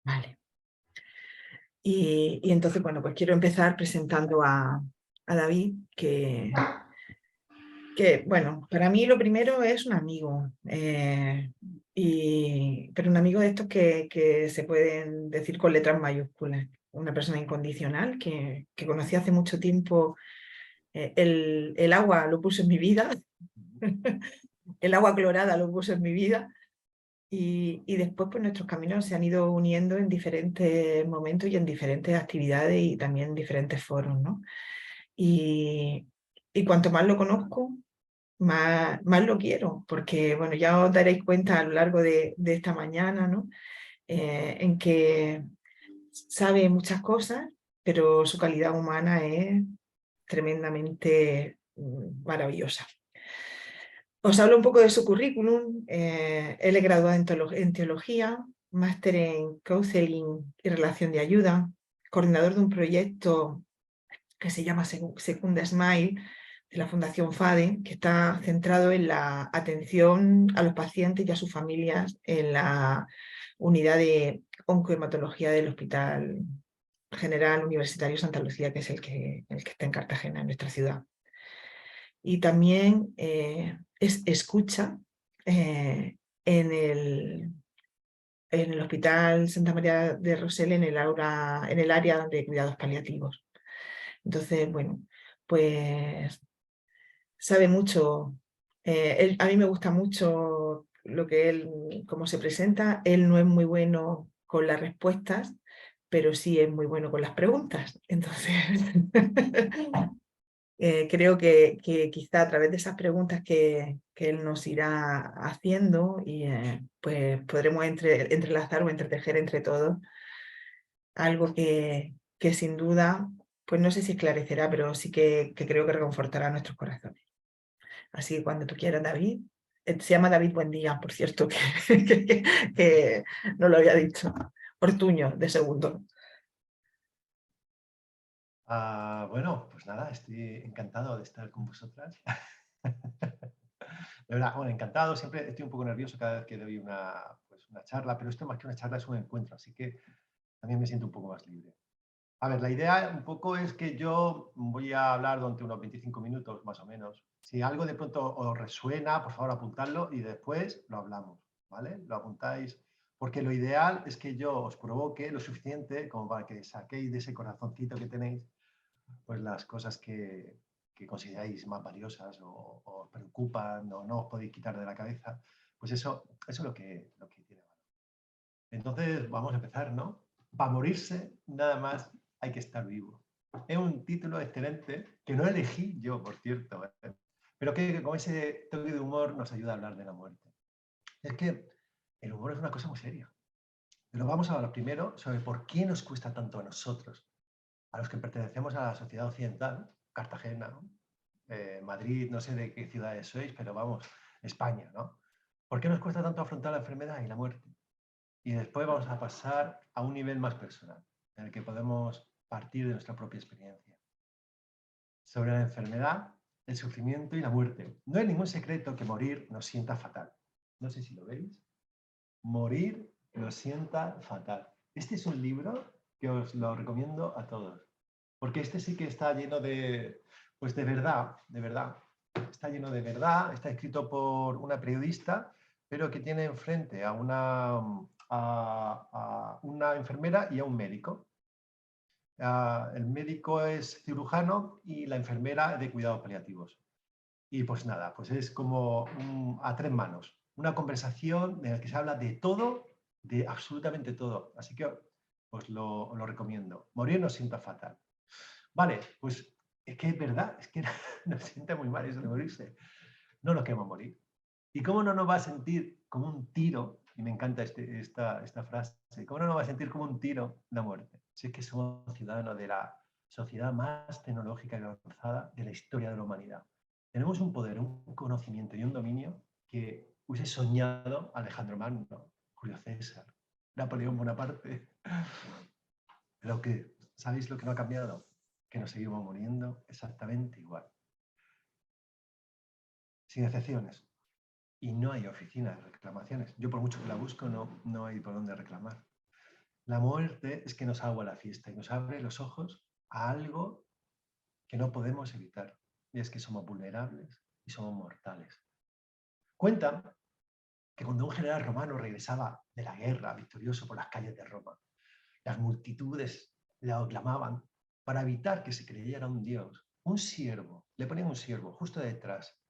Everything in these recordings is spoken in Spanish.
Vale. Y entonces, bueno, pues quiero empezar presentando a David, bueno, para mí lo primero es un amigo, pero un amigo de estos que se pueden decir con letras mayúsculas. Una persona incondicional que conocí hace mucho tiempo. El agua lo puso en mi vida, el agua clorada lo puso en mi vida. Y después pues nuestros caminos se han ido uniendo en diferentes momentos y en diferentes actividades y también en diferentes foros, ¿no? Y, y cuanto más lo conozco, más lo quiero, porque bueno, ya os daréis cuenta a lo largo de esta mañana, ¿no? En que sabe muchas cosas, pero su calidad humana es tremendamente maravillosa. Os hablo un poco de su currículum. Él es graduado en teología, máster en counseling y relación de ayuda, coordinador de un proyecto que se llama Secunda Smile, de la Fundación FADE, que está centrado en la atención a los pacientes y a sus familias en la unidad de oncohematología del Hospital General Universitario Santa Lucía, que es el que está en Cartagena, en nuestra ciudad. Y también escucha en el Hospital Santa María de Rosell en el área de cuidados paliativos. Entonces, bueno, pues sabe mucho. A mí me gusta mucho lo que él, cómo se presenta. Él no es muy bueno con las respuestas, pero sí es muy bueno con las preguntas. Entonces, creo que quizá a través de esas preguntas que él nos irá haciendo, pues podremos entrelazar o entretejer entre todos algo que sin duda, pues no sé si esclarecerá, pero sí que creo que reconfortará nuestros corazones. Así que cuando tú quieras, David. Se llama David Buendía, por cierto, que no lo había dicho. Ortuño, de segundo. Bueno, pues nada, estoy encantado de estar con vosotras. De verdad, bueno, encantado. Siempre estoy un poco nervioso cada vez que doy una charla, pero esto más que una charla es un encuentro, así que también me siento un poco más libre. A ver, la idea un poco es que yo voy a hablar durante unos 25 minutos más o menos. Si algo de pronto os resuena, por favor apuntadlo y después lo hablamos, ¿vale? Lo apuntáis, porque lo ideal es que yo os provoque lo suficiente como para que saquéis de ese corazoncito que tenéis pues las cosas que consideráis más valiosas o os preocupan o no os podéis quitar de la cabeza, pues eso es lo que tiene valor. Entonces, vamos a empezar, ¿no? Para morirse, nada más hay que estar vivo. Es un título excelente que no elegí yo, por cierto, pero que con ese toque de humor nos ayuda a hablar de la muerte. Es que el humor es una cosa muy seria. Pero vamos a hablar primero sobre por qué nos cuesta tanto a nosotros, a los que pertenecemos a la sociedad occidental, Cartagena, ¿no? Madrid, no sé de qué ciudades sois, pero vamos, España, ¿no? ¿Por qué nos cuesta tanto afrontar la enfermedad y la muerte? Y después vamos a pasar a un nivel más personal, en el que podemos partir de nuestra propia experiencia. Sobre la enfermedad, el sufrimiento y la muerte. No hay ningún secreto que morir nos sienta fatal. No sé si lo veis. Morir nos sienta fatal. Este es un libro que os lo recomiendo a todos, porque este sí que está lleno pues de verdad, de verdad. Está lleno de verdad, está escrito por una periodista, pero que tiene enfrente a una enfermera y a un médico. El médico es cirujano y la enfermera de cuidados paliativos. Y pues nada, pues es como a tres manos, una conversación en la que se habla de todo, de absolutamente todo. Así que os lo recomiendo. Morir nos sienta fatal. Vale, pues es que es verdad, es que nos sienta muy mal eso de morirse. No nos queremos morir. ¿Y cómo no nos va a sentir como un tiro? Y me encanta esta frase. ¿Cómo no nos va a sentir como un tiro la muerte? Si es que somos ciudadanos de la sociedad más tecnológica y avanzada de la historia de la humanidad. Tenemos un poder, un conocimiento y un dominio que hubiese soñado Alejandro Magno, Julio César, Napoleón Bonaparte. Pero que, ¿sabéis lo que no ha cambiado? Que nos seguimos muriendo exactamente igual. Sin excepciones. Y no hay oficina de reclamaciones. Yo por mucho que la busco no hay por dónde reclamar. La muerte es que nos agua la fiesta y nos abre los ojos a algo que no podemos evitar. Y es que somos vulnerables y somos mortales. Cuentan que cuando un general romano regresaba de la guerra victorioso por las calles de Roma, las multitudes le aclamaban para evitar que se creyera un dios. Un siervo, le ponían un siervo justo detrás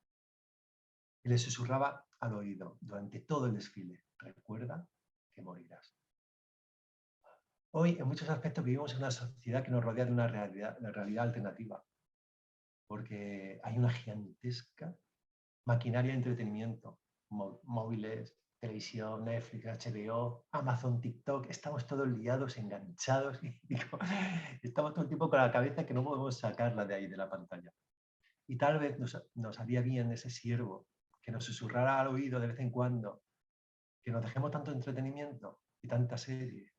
y le susurraba al oído durante todo el desfile: recuerda que morirás. Hoy, en muchos aspectos, vivimos en una sociedad que nos rodea de una realidad alternativa, porque hay una gigantesca maquinaria de entretenimiento, móviles, televisión, Netflix, HBO, Amazon, TikTok. Estamos todos liados, enganchados y estamos todo el tiempo con la cabeza que no podemos sacarla de ahí, de la pantalla. Y tal vez nos haría bien ese siervo que nos susurrara al oído de vez en cuando, que nos dejemos tanto entretenimiento y tanta serie,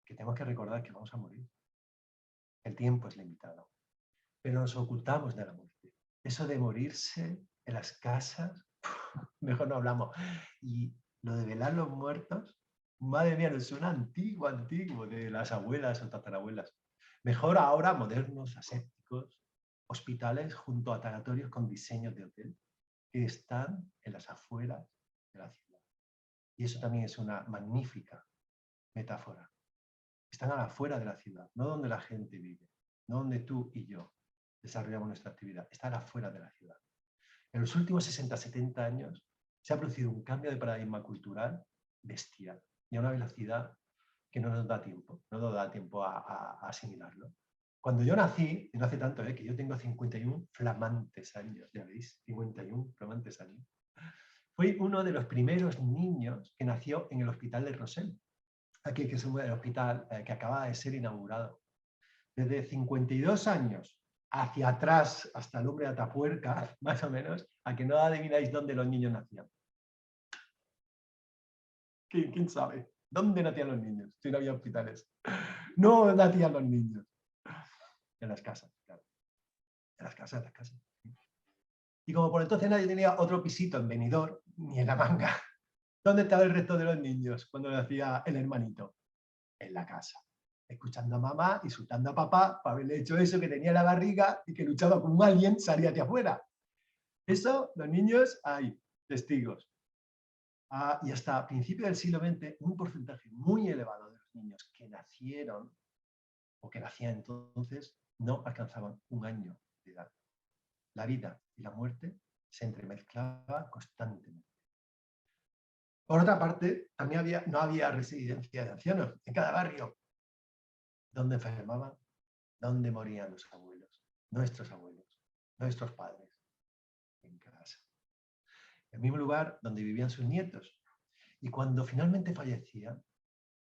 que tenemos que recordar que vamos a morir. El tiempo es limitado, pero nos ocultamos de la muerte. Eso de morirse en las casas, mejor no hablamos. Y lo de velar los muertos, madre mía, nos suena antiguo, de las abuelas o tatarabuelas. Mejor ahora modernos, asépticos, hospitales junto a tanatorios con diseños de hotel que están en las afueras de la ciudad. Y eso también es una magnífica metáfora. Están a la afuera de la ciudad, no donde la gente vive, no donde tú y yo desarrollamos nuestra actividad, están afuera de la ciudad. En los últimos 60-70 años se ha producido un cambio de paradigma cultural bestial y a una velocidad que no nos da tiempo, no nos da tiempo a asimilarlo. Cuando yo nací, y no hace tanto, que yo tengo 51 flamantes años, ya veis, 51 flamantes años, fui uno de los primeros niños que nació en el hospital de Rosell, aquí que es el hospital que acaba de ser inaugurado. Desde 52 años hacia atrás, hasta el hombre de Atapuerca, más o menos, a que no adivináis dónde los niños nacían. ¿Quién sabe? ¿Dónde nacían los niños? Si no había hospitales. No nacían los niños. En las casas, claro. En las casas, Y como por entonces nadie tenía otro pisito en Benidorm, ni en La Manga, ¿dónde estaba el resto de los niños cuando nacía el hermanito? En la casa, escuchando a mamá, insultando a papá para haberle hecho eso, que tenía la barriga y que luchaba con alguien, salía de afuera. Eso, los niños, hay testigos. Y hasta principios del siglo XX, un porcentaje muy elevado de los niños que nacieron o que nacían entonces no alcanzaban un año de edad. La vida y la muerte se entremezclaba constantemente. Por otra parte, también no había residencia de ancianos en cada barrio, donde enfermaban, donde morían los abuelos, nuestros padres, en casa. El mismo lugar donde vivían sus nietos. Y cuando finalmente fallecían,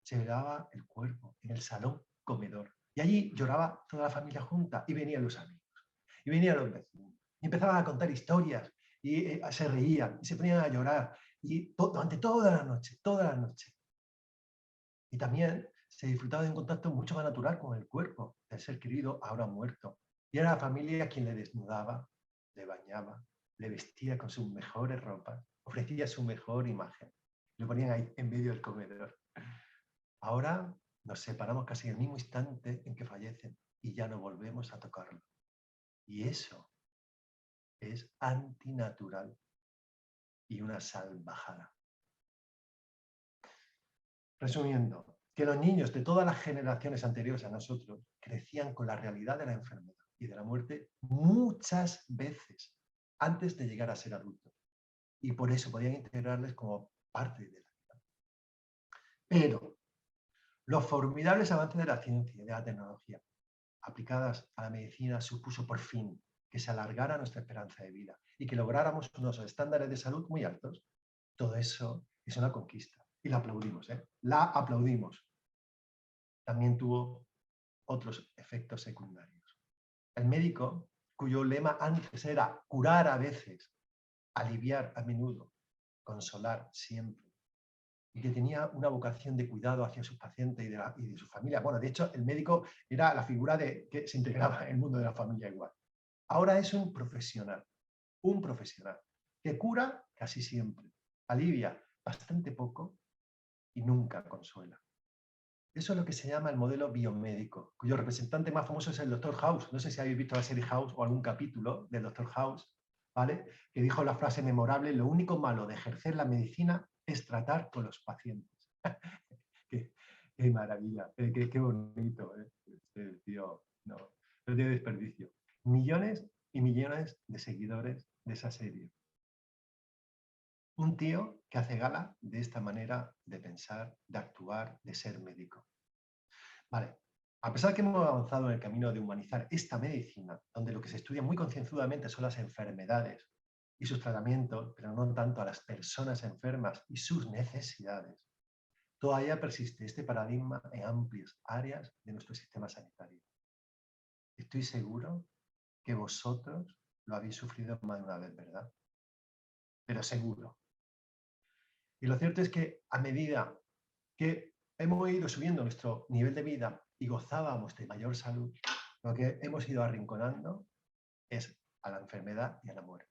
se velaba el cuerpo en el salón comedor. Y allí lloraba toda la familia junta y venían los amigos, y venían los vecinos. Y empezaban a contar historias, y se reían, y se ponían a llorar, y durante toda la noche, toda la noche. Y también se disfrutaba de un contacto mucho más natural con el cuerpo del ser querido ahora muerto. Y era la familia quien le desnudaba, le bañaba, le vestía con sus mejores ropas, ofrecía su mejor imagen. Lo ponían ahí en medio del comedor. Ahora nos separamos casi en el mismo instante en que fallecen y ya no volvemos a tocarlo. Y eso es antinatural y una salvajada. Resumiendo, que los niños de todas las generaciones anteriores a nosotros crecían con la realidad de la enfermedad y de la muerte muchas veces antes de llegar a ser adultos. Y por eso podían integrarles como parte de la vida. Pero los formidables avances de la ciencia y de la tecnología aplicadas a la medicina supuso por fin que se alargara nuestra esperanza de vida y que lográramos unos estándares de salud muy altos. Todo eso es una conquista y la aplaudimos, ¿eh? La aplaudimos. También tuvo otros efectos secundarios. El médico, cuyo lema antes era curar a veces, aliviar a menudo, consolar siempre, y que tenía una vocación de cuidado hacia sus pacientes y de su familia. Bueno, de hecho, el médico era la figura que se integraba en el mundo de la familia igual. Ahora es un profesional que cura casi siempre, alivia bastante poco y nunca consuela. Eso es lo que se llama el modelo biomédico, cuyo representante más famoso es el Dr. House. No sé si habéis visto la serie House o algún capítulo del Dr. House, ¿vale? Que dijo la frase memorable: lo único malo de ejercer la medicina es tratar con los pacientes. qué maravilla, qué bonito, ¿eh? Este tío, no tiene desperdicio. Millones y millones de seguidores de esa serie. Un tío que hace gala de esta manera de pensar, de actuar, de ser médico. Vale, a pesar que hemos avanzado en el camino de humanizar esta medicina, donde lo que se estudia muy concienzudamente son las enfermedades y sus tratamientos, pero no tanto a las personas enfermas y sus necesidades, todavía persiste este paradigma en amplias áreas de nuestro sistema sanitario. Estoy seguro que vosotros lo habéis sufrido más de una vez, ¿verdad? Pero seguro. Y lo cierto es que a medida que hemos ido subiendo nuestro nivel de vida y gozábamos de mayor salud, lo que hemos ido arrinconando es a la enfermedad y a la muerte.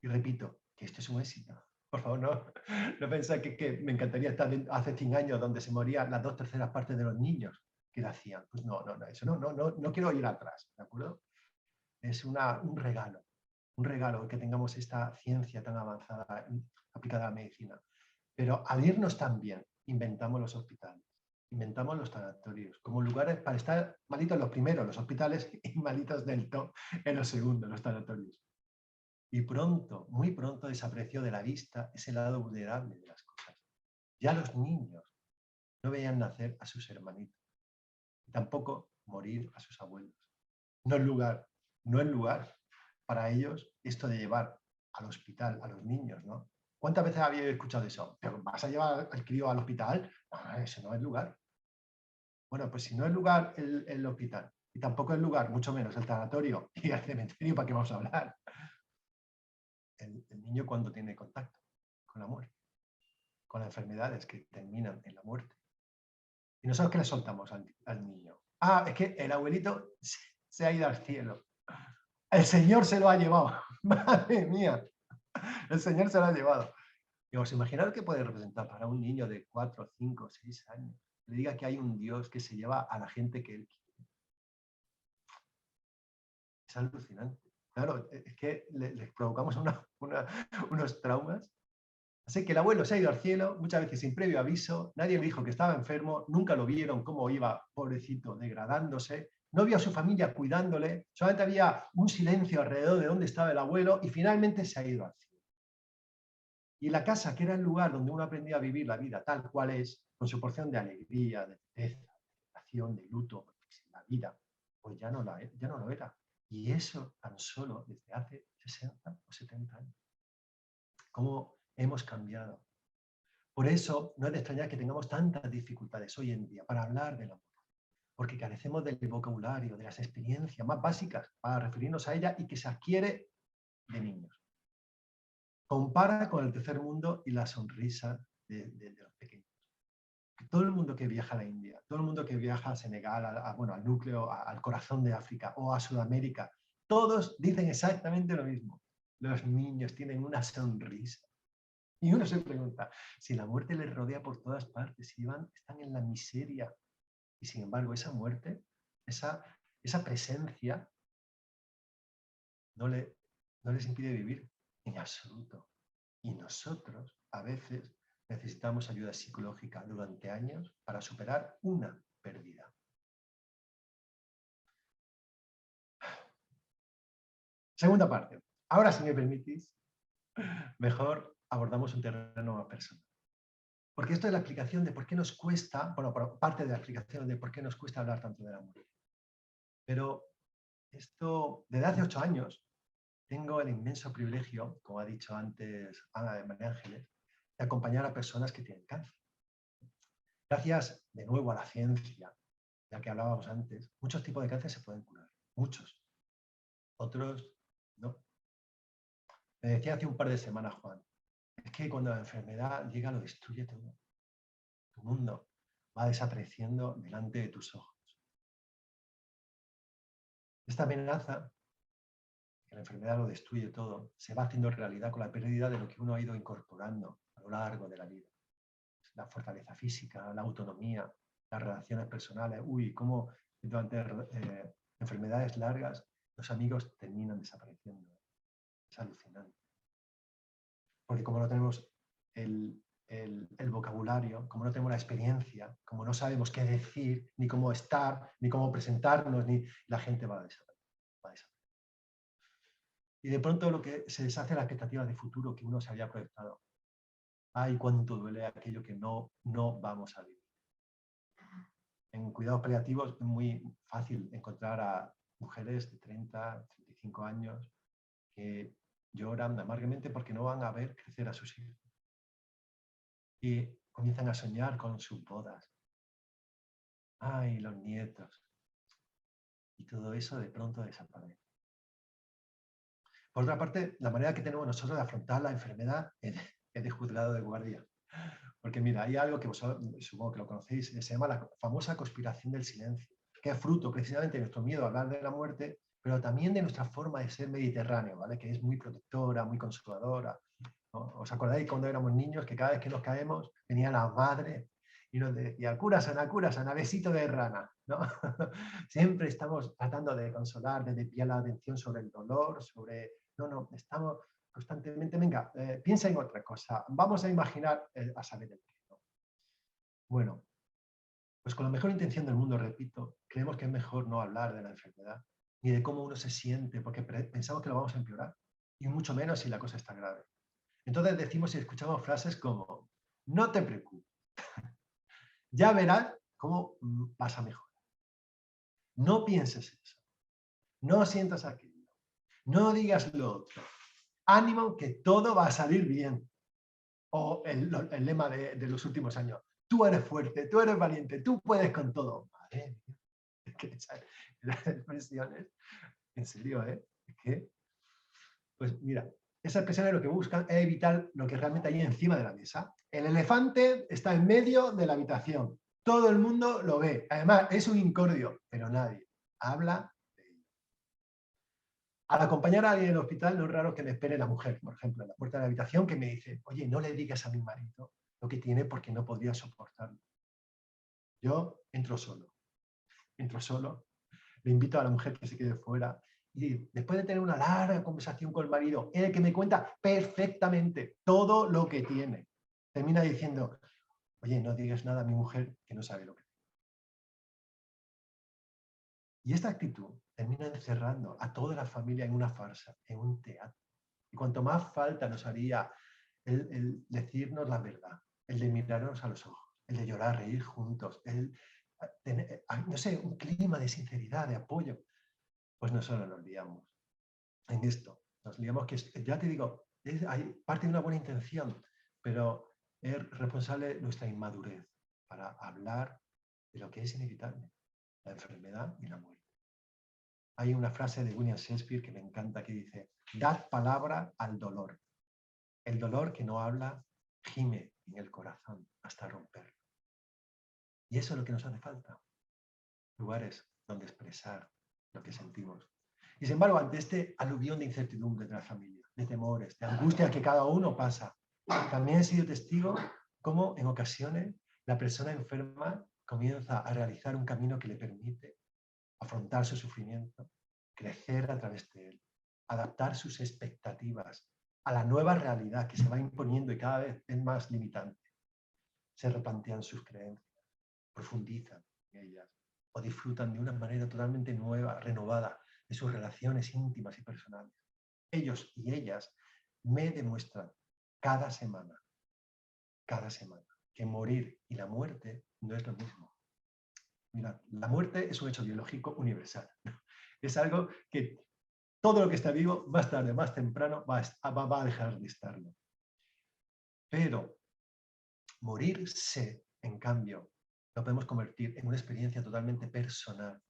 Y repito, que esto es un éxito. Por favor, no pensáis que me encantaría estar hace 100 años donde se morían las 2/3 partes de los niños que nacían. Pues eso no quiero ir atrás, ¿de acuerdo? Es un regalo que tengamos esta ciencia tan avanzada aplicada a la medicina. Pero al irnos tan bien, inventamos los hospitales, inventamos los sanatorios, como lugares para estar malitos los primeros, los hospitales, y malitos del todo en los segundos, los sanatorios. Y pronto, muy pronto, desapareció de la vista ese lado vulnerable de las cosas. Ya los niños no veían nacer a sus hermanitos, y tampoco morir a sus abuelos. No es lugar para ellos esto de llevar al hospital a los niños, ¿no? ¿Cuántas veces habéis escuchado eso? ¿Pero vas a llevar al crío al hospital? No, ese no es lugar. Bueno, pues si no es lugar el hospital, y tampoco es lugar, mucho menos el tanatorio y el cementerio, ¿para qué vamos a hablar? El niño cuando tiene contacto con la muerte, con las enfermedades que terminan en la muerte. ¿Y nosotros qué le soltamos al niño? Ah, es que el abuelito se ha ido al cielo. El Señor se lo ha llevado. Madre mía. El Señor se lo ha llevado. Y os imagináis qué puede representar para un niño de 4, 5, 6 años. Le diga que hay un Dios que se lleva a la gente que él quiere. Es alucinante. Claro, es que les provocamos unos traumas. Así que el abuelo se ha ido al cielo, muchas veces sin previo aviso, nadie le dijo que estaba enfermo, nunca lo vieron cómo iba, pobrecito, degradándose, no vio a su familia cuidándole, solamente había un silencio alrededor de dónde estaba el abuelo y finalmente se ha ido al cielo. Y la casa, que era el lugar donde uno aprendía a vivir la vida tal cual es, con su porción de alegría, de tristeza, de acción, de luto, la vida, pues ya no lo era. Y eso tan solo desde hace 60 o 70 años. ¿Cómo hemos cambiado? Por eso no es de extrañar que tengamos tantas dificultades hoy en día para hablar del amor, porque carecemos del vocabulario, de las experiencias más básicas para referirnos a ella y que se adquiere de niños. Compara con el tercer mundo y la sonrisa de los pequeños. Todo el mundo que viaja a la India, todo el mundo que viaja a Senegal, al núcleo, al corazón de África o a Sudamérica, todos dicen exactamente lo mismo. Los niños tienen una sonrisa. Y uno se pregunta, si la muerte les rodea por todas partes, si están en la miseria, y sin embargo esa muerte, esa presencia, no les impide vivir en absoluto. Y nosotros, a veces, necesitamos ayuda psicológica durante años para superar una pérdida. Segunda parte. Ahora, si me permitís, mejor abordamos un terreno más personal. Porque esto es la explicación de por qué nos cuesta, bueno, parte de la explicación de por qué nos cuesta hablar tanto de la muerte. Pero esto, desde hace 8 años, tengo el inmenso privilegio, como ha dicho antes Ana de María Ángeles, de acompañar a personas que tienen cáncer. Gracias de nuevo a la ciencia, ya que hablábamos antes, muchos tipos de cáncer se pueden curar, muchos. Otros no. Me decía hace un par de semanas Juan, es que cuando la enfermedad llega lo destruye todo. Tu mundo va desapareciendo delante de tus ojos. Esta amenaza, que la enfermedad lo destruye todo, se va haciendo realidad con la pérdida de lo que uno ha ido incorporando a lo largo de la vida. La fortaleza física, la autonomía, las relaciones personales. Uy, cómo durante enfermedades largas los amigos terminan desapareciendo. Es alucinante. Porque como no tenemos el vocabulario, como no tenemos la experiencia, como no sabemos qué decir, ni cómo estar, ni cómo presentarnos, ni la gente va a desaparecer. Y de pronto lo que se deshace la expectativa de futuro que uno se había proyectado. Ay, cuánto duele aquello que no vamos a vivir. En cuidados paliativos es muy fácil encontrar a mujeres de 30, 35 años que lloran amargamente porque no van a ver crecer a sus hijos. Y comienzan a soñar con sus bodas. Ay, los nietos. Y todo eso de pronto desaparece. Por otra parte, la manera que tenemos nosotros de afrontar la enfermedad es de juzgado de guardia. Porque mira, hay algo que vosotros supongo que lo conocéis, se llama la famosa conspiración del silencio, que es fruto precisamente de nuestro miedo a hablar de la muerte, pero también de nuestra forma de ser mediterráneo, ¿vale? Que es muy protectora, muy consoladora, ¿no? ¿Os acordáis cuando éramos niños que cada vez que nos caemos venía la madre y nos decía, cura-sana, besito de rana, ¿no? Siempre estamos tratando de consolar, de desviar la atención sobre el dolor, sobre... No, estamos constantemente, venga, piensa en otra cosa, vamos a imaginar a saber el qué, ¿no? Bueno, pues con la mejor intención del mundo, repito, creemos que es mejor no hablar de la enfermedad, ni de cómo uno se siente, porque pensamos que lo vamos a empeorar, y mucho menos si la cosa está grave. Entonces decimos y escuchamos frases como, no te preocupes, ya verás cómo vas a mejorar. No pienses eso, no sientas aquello, no digas lo otro. Ánimo que todo va a salir bien. O el lema de los últimos años, tú eres fuerte, tú eres valiente, tú puedes con todo. Madre mía, es que esas expresiones, en serio, es que, pues mira, esas expresiones lo que buscan es evitar lo que realmente hay encima de la mesa. El elefante está en medio de la habitación, todo el mundo lo ve, además es un incordio, pero nadie habla. Al acompañar a alguien en el hospital no es raro que me espere la mujer, por ejemplo, en la puerta de la habitación, que me dice, oye, no le digas a mi marido lo que tiene porque no podría soportarlo. Yo entro solo, le invito a la mujer que se quede fuera y después de tener una larga conversación con el marido, en el que me cuenta perfectamente todo lo que tiene, termina diciendo, oye, no digas nada a mi mujer que no sabe lo que tiene. Y esta actitud termina encerrando a toda la familia en una farsa, en un teatro. Y cuanto más falta nos haría el decirnos la verdad, el de mirarnos a los ojos, el de llorar, reír juntos, el tener, no sé, un clima de sinceridad, de apoyo, pues no solo nos liamos en esto, nos liamos que, ya te digo, hay parte de una buena intención, pero es responsable nuestra inmadurez para hablar de lo que es inevitable, la enfermedad y la muerte. Hay una frase de William Shakespeare que me encanta que dice, dad palabra al dolor. El dolor que no habla gime en el corazón hasta romperlo. Y eso es lo que nos hace falta. Lugares donde expresar lo que sentimos. Y sin embargo, ante este aluvión de incertidumbre de la familia, de temores, de angustias que cada uno pasa, también he sido testigo cómo en ocasiones la persona enferma comienza a realizar un camino que le permite afrontar su sufrimiento, crecer a través de él, adaptar sus expectativas a la nueva realidad que se va imponiendo y cada vez es más limitante. Se replantean sus creencias, profundizan en ellas o disfrutan de una manera totalmente nueva, renovada, de sus relaciones íntimas y personales. Ellos y ellas me demuestran cada semana, que morir y la muerte no es lo mismo. Mira, la muerte es un hecho biológico universal. Es algo que todo lo que está vivo, más tarde, más temprano, va a dejar de estarlo. Pero morirse, en cambio, lo podemos convertir en una experiencia totalmente personal,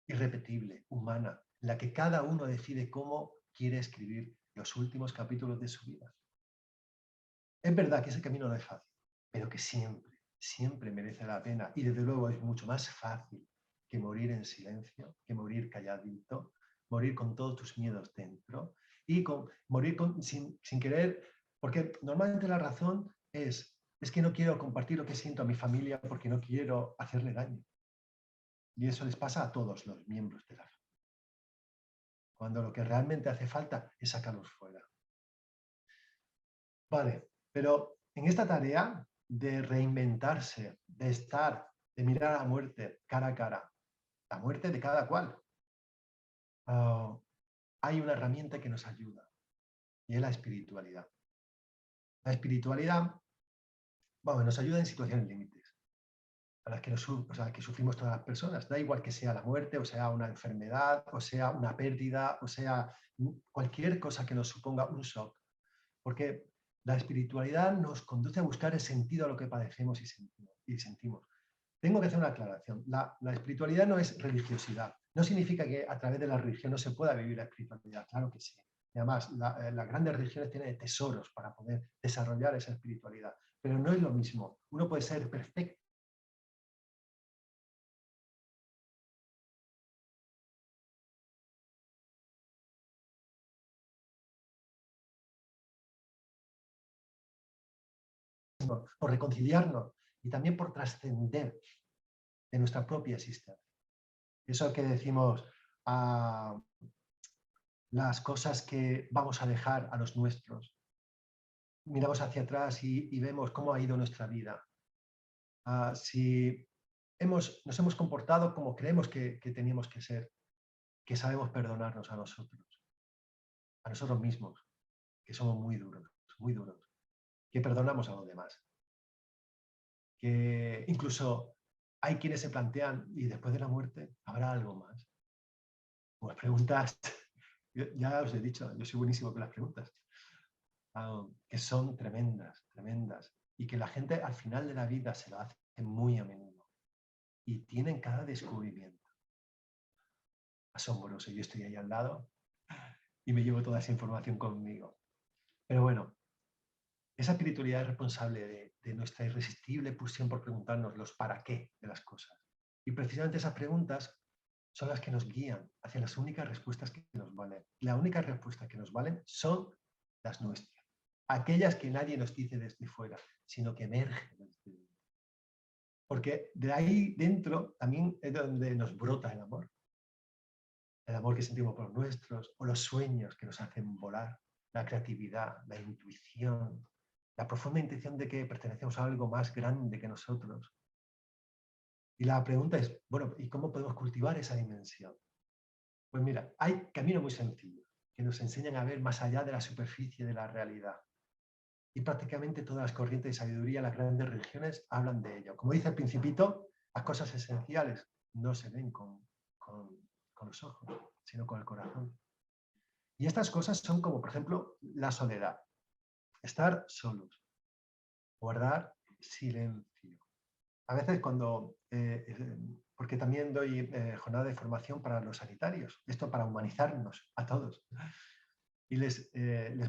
irrepetible, humana, en la que cada uno decide cómo quiere escribir los últimos capítulos de su vida. Es verdad que ese camino no es fácil, pero que siempre merece la pena y desde luego es mucho más fácil que morir en silencio, que morir calladito, morir con todos tus miedos dentro y morir sin querer, porque normalmente la razón es es que no quiero compartir lo que siento a mi familia porque no quiero hacerle daño. Y eso les pasa a todos los miembros de la familia. Cuando lo que realmente hace falta es sacarlos fuera. Vale, pero en esta tarea de reinventarse, de estar, de mirar a la muerte cara a cara, la muerte de cada cual, hay una herramienta que nos ayuda y es la espiritualidad. La espiritualidad, bueno, nos ayuda en situaciones límites, a las que, que sufrimos todas las personas. Da igual que sea la muerte, o sea una enfermedad, o sea una pérdida, o sea cualquier cosa que nos suponga un shock. Porque la espiritualidad nos conduce a buscar el sentido a lo que padecemos y sentimos. Tengo que hacer una aclaración. La espiritualidad no es religiosidad. No significa que a través de la religión no se pueda vivir la espiritualidad. Claro que sí. Y además, las grandes religiones tienen tesoros para poder desarrollar esa espiritualidad. Pero no es lo mismo. Uno puede ser perfecto por reconciliarnos y también por trascender de nuestra propia existencia. Eso que decimos, las cosas que vamos a dejar a los nuestros. Miramos hacia atrás y vemos cómo ha ido nuestra vida. Si nos hemos comportado como creemos que teníamos que ser, que sabemos perdonarnos a nosotros mismos, que somos muy duros, que perdonamos a los demás. Que incluso hay quienes se plantean, ¿y después de la muerte habrá algo más? Pues preguntas, ya os he dicho, yo soy buenísimo con las preguntas, que son tremendas, tremendas, y que la gente al final de la vida se lo hace muy a menudo. Y tienen cada descubrimiento asombroso. Yo estoy ahí al lado y me llevo toda esa información conmigo. Pero bueno, esa espiritualidad es responsable de nuestra irresistible pulsión por preguntarnos los para qué de las cosas. Y precisamente esas preguntas son las que nos guían hacia las únicas respuestas que nos valen. La única respuesta que nos valen son las nuestras. Aquellas que nadie nos dice desde fuera, sino que emergen desde dentro. Porque de ahí dentro también es donde nos brota el amor. El amor que sentimos por los nuestros, o los sueños que nos hacen volar, la creatividad, la intuición, la profunda intención de que pertenecemos a algo más grande que nosotros. Y la pregunta es, bueno, ¿y cómo podemos cultivar esa dimensión? Pues mira, hay caminos muy sencillos que nos enseñan a ver más allá de la superficie de la realidad. Y prácticamente todas las corrientes de sabiduría, las grandes religiones, hablan de ello. Como dice el Principito, las cosas esenciales no se ven con los ojos, sino con el corazón. Y estas cosas son como, por ejemplo, la soledad, estar solos, guardar silencio. A veces porque también doy jornada de formación para los sanitarios, esto para humanizarnos a todos. Y les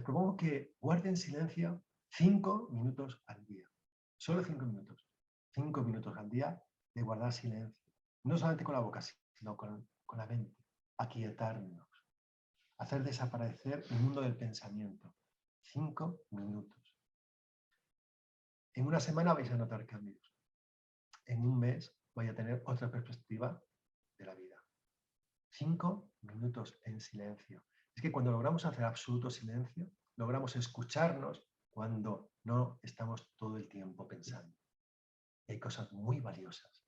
propongo que guarden silencio 5 minutos al día. Solo 5 minutos. 5 minutos al día de guardar silencio. No solamente con la boca, sino con la mente. Aquietarnos. Hacer desaparecer el mundo del pensamiento. 5 minutos. En una semana vais a notar cambios. En un mes vais a tener otra perspectiva de la vida. 5 minutos en silencio. Es que cuando logramos hacer absoluto silencio, logramos escucharnos cuando no estamos todo el tiempo pensando. Y hay cosas muy valiosas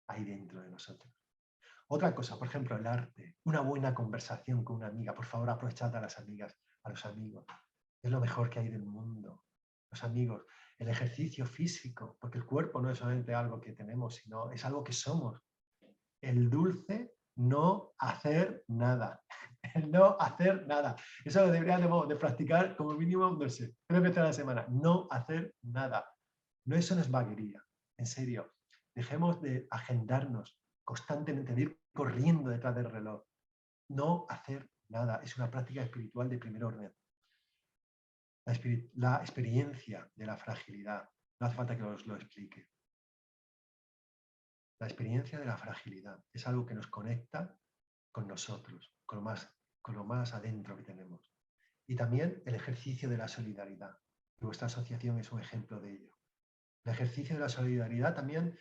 ahí dentro de nosotros. Otra cosa, por ejemplo, el arte. Una buena conversación con una amiga. Por favor, aprovechad a las amigas, a los amigos. Es lo mejor que hay del mundo. Los amigos. El ejercicio físico, porque el cuerpo no es solamente algo que tenemos, sino es algo que somos. El dulce no hacer nada. El no hacer nada. Eso lo deberíamos de practicar como mínimo, no sé, 3 veces a la semana. No hacer nada. No, eso no es vaguería. En serio. Dejemos de agendarnos constantemente, de ir corriendo detrás del reloj. No hacer nada. Es una práctica espiritual de primer orden. La experiencia de la fragilidad. No hace falta que os lo explique. La experiencia de la fragilidad es algo que nos conecta con nosotros, con lo más adentro que tenemos. Y también el ejercicio de la solidaridad. Y vuestra asociación es un ejemplo de ello. El ejercicio de la solidaridad también,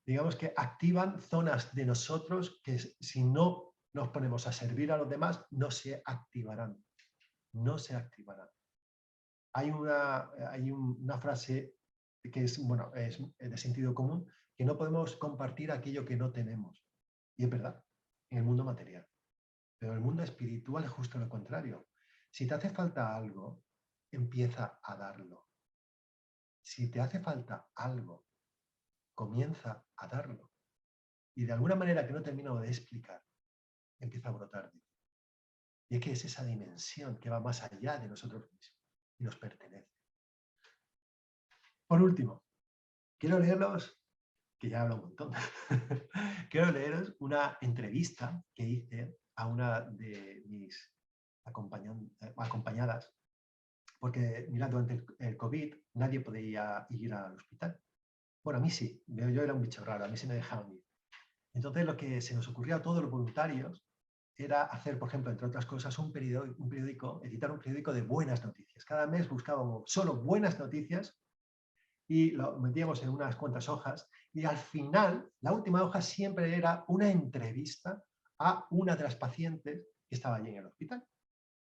digamos que activan zonas de nosotros que si no nos ponemos a servir a los demás, no se activarán. No se activarán. Hay una frase que es, bueno, es de sentido común, que no podemos compartir aquello que no tenemos. Y es verdad, en el mundo material. Pero en el mundo espiritual es justo lo contrario. Si te hace falta algo, empieza a darlo. Si te hace falta algo, comienza a darlo. Y de alguna manera que no termino de explicar, empieza a brotar de ti. Y es que es esa dimensión que va más allá de nosotros mismos y nos pertenece. Por último, quiero leerlos, que ya hablo un montón, quiero leeros una entrevista que hice a una de mis acompañadas, porque, mira, durante el COVID nadie podía ir al hospital. Bueno, a mí sí, yo era un bicho raro, a mí sí me dejaban ir. Entonces, lo que se nos ocurrió a todos los voluntarios era hacer, por ejemplo, entre otras cosas, un periódico, editar un periódico de buenas noticias. Cada mes buscábamos solo buenas noticias y lo metíamos en unas cuantas hojas y al final, la última hoja siempre era una entrevista a una de las pacientes que estaba allí en el hospital.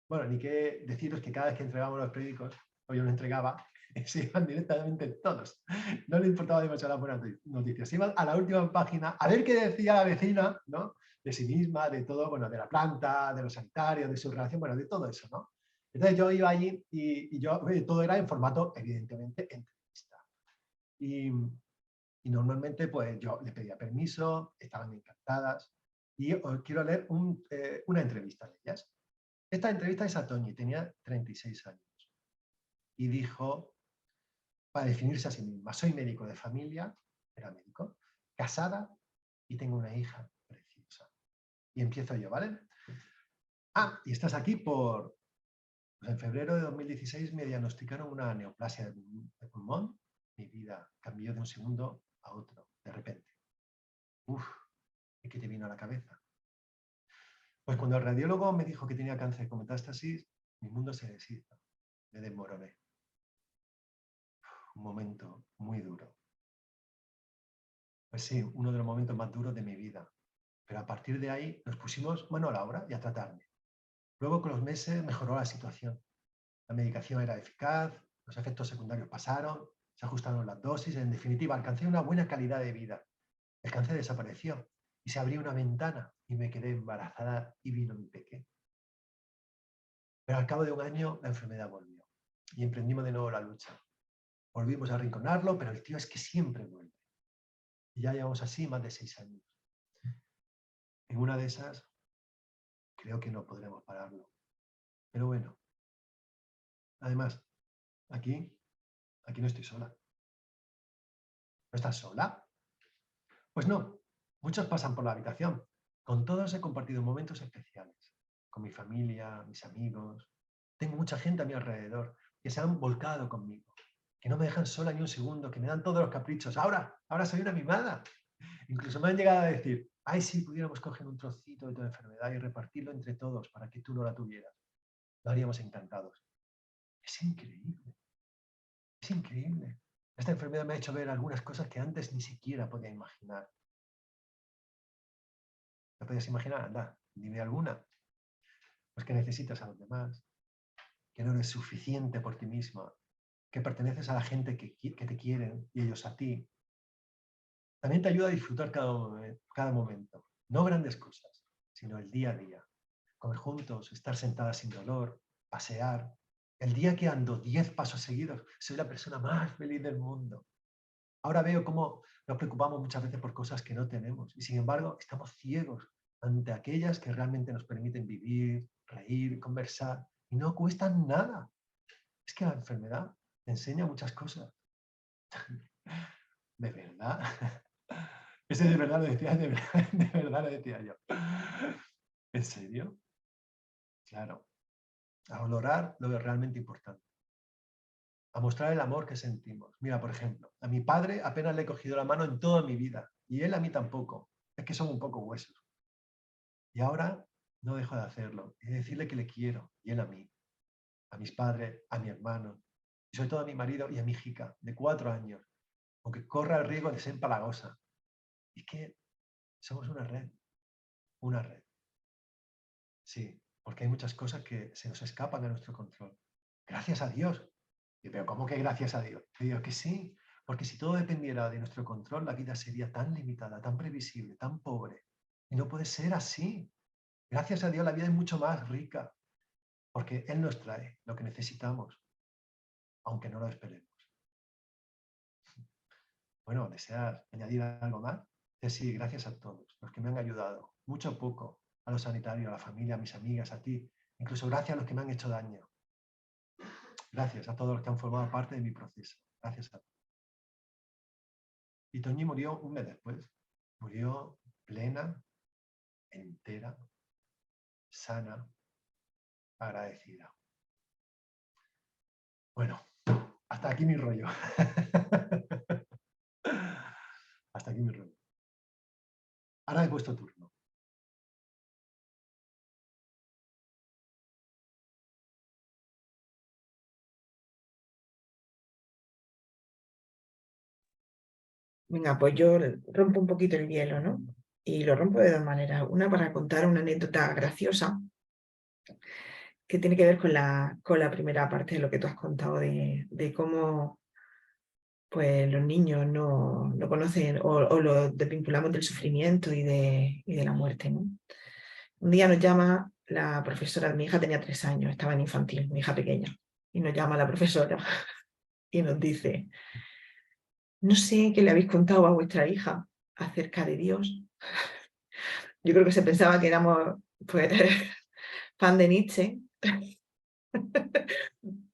Bueno, ni que deciros que cada vez que entregábamos los periódicos, o yo lo entregaba, se iban directamente todos. No le importaba demasiado las buenas noticias. Se iban a la última página a ver qué decía la vecina, ¿no? De sí misma, de todo, bueno, de la planta, de los sanitarios, de su relación, bueno, de todo eso, ¿no? Entonces yo iba allí y todo era en formato, evidentemente, entrevista. Y normalmente, pues yo le pedía permiso, estaban encantadas. Y os quiero leer una entrevista de ellas. Esta entrevista es a Toñi, tenía 36 años. Y dijo, para definirse a sí misma, soy médico de familia, era médico, casada y tengo una hija preciosa. Y empiezo yo, ¿vale? Y estás aquí por... Pues en febrero de 2016 me diagnosticaron una neoplasia de pulmón. Mi vida cambió de un segundo a otro, de repente. ¿Y qué te vino a la cabeza? Pues cuando el radiólogo me dijo que tenía cáncer con metástasis, mi mundo se deshizo, me desmoroné. Un momento muy duro. Pues sí, uno de los momentos más duros de mi vida. Pero a partir de ahí nos pusimos mano a la obra y a tratarme. Luego con los meses mejoró la situación. La medicación era eficaz, los efectos secundarios pasaron, se ajustaron las dosis, en definitiva alcancé una buena calidad de vida. El cáncer desapareció y se abrió una ventana y me quedé embarazada y vino mi pequeño. Pero al cabo de un año la enfermedad volvió y emprendimos de nuevo la lucha. Volvimos a arrinconarlo, pero el tío es que siempre vuelve. Y ya llevamos así más de 6 años. En una de esas, creo que no podremos pararlo. Pero bueno, además, aquí no estoy sola. ¿No estás sola? Pues no, muchos pasan por la habitación. Con todos he compartido momentos especiales. Con mi familia, mis amigos. Tengo mucha gente a mi alrededor que se han volcado conmigo, que no me dejan sola ni un segundo, que me dan todos los caprichos. Ahora soy una mimada. Incluso me han llegado a decir, ay, si pudiéramos coger un trocito de tu enfermedad y repartirlo entre todos para que tú no la tuvieras. Lo haríamos encantados. Es increíble. Es increíble. Esta enfermedad me ha hecho ver algunas cosas que antes ni siquiera podía imaginar. ¿No podías imaginar? Anda, dime alguna. Pues que necesitas a los demás, que no eres suficiente por ti misma, que perteneces a la gente que te quieren y ellos a ti. También te ayuda a disfrutar cada momento. No grandes cosas, sino el día a día. Comer juntos, estar sentadas sin dolor, pasear. El día que ando 10 pasos seguidos, soy la persona más feliz del mundo. Ahora veo cómo nos preocupamos muchas veces por cosas que no tenemos y sin embargo estamos ciegos ante aquellas que realmente nos permiten vivir, reír, conversar y no cuestan nada. Es que la enfermedad te enseña muchas cosas. ¿De verdad? Ese de verdad lo decía, de verdad lo decía yo. ¿En serio? Claro. A valorar lo que es realmente importante. A mostrar el amor que sentimos. Mira, por ejemplo, a mi padre apenas le he cogido la mano en toda mi vida y él a mí tampoco. Es que son un poco huesos. Y ahora no dejo de hacerlo y de decirle que le quiero y él a mí, a mis padres, a mi hermano y sobre todo a mi marido y a mi hija de 4 años. aunque corra el riesgo de ser empalagosa. Es que somos una red, una red. Sí, porque hay muchas cosas que se nos escapan de nuestro control. Gracias a Dios. Pero ¿cómo que gracias a Dios? Te digo que sí, porque si todo dependiera de nuestro control, la vida sería tan limitada, tan previsible, tan pobre. Y no puede ser así. Gracias a Dios la vida es mucho más rica, porque Él nos trae lo que necesitamos, aunque no lo esperemos. Bueno, ¿deseas añadir algo más? Sí, gracias a todos los que me han ayudado, mucho o poco, a los sanitarios, a la familia, a mis amigas, a ti, incluso gracias a los que me han hecho daño. Gracias a todos los que han formado parte de mi proceso. Gracias a todos. Y Toñi murió un mes después. Murió plena, entera, sana, agradecida. Bueno, hasta aquí mi rollo. Hasta aquí mi rollo. Ahora he puesto turno. Venga, pues yo rompo un poquito el hielo, ¿no? Y lo rompo de dos maneras. Una para contar una anécdota graciosa que tiene que ver con la primera parte de lo que tú has contado de cómo pues, los niños no conocen o lo desvinculamos del sufrimiento y de la muerte, ¿no? Un día nos llama la profesora, mi hija tenía 3 años, estaba en infantil, mi hija pequeña, y nos llama la profesora y nos dice, no sé qué le habéis contado a vuestra hija acerca de Dios. Yo creo que se pensaba que éramos pues, fan de Nietzsche,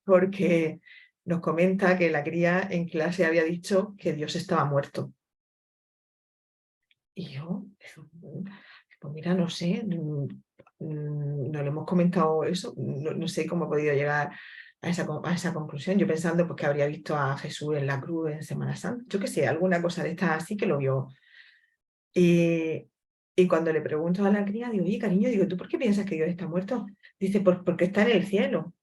porque nos comenta que la cría en clase había dicho que Dios estaba muerto. Y yo, pues mira, no sé, no le hemos comentado eso, no sé cómo ha podido llegar a esa conclusión. Yo pensando pues, que habría visto a Jesús en la cruz en Semana Santa, yo qué sé, alguna cosa de estas así que lo vio. Y cuando le pregunto a la cría, digo, oye, cariño, digo, ¿tú por qué piensas que Dios está muerto? Dice, porque está en el cielo.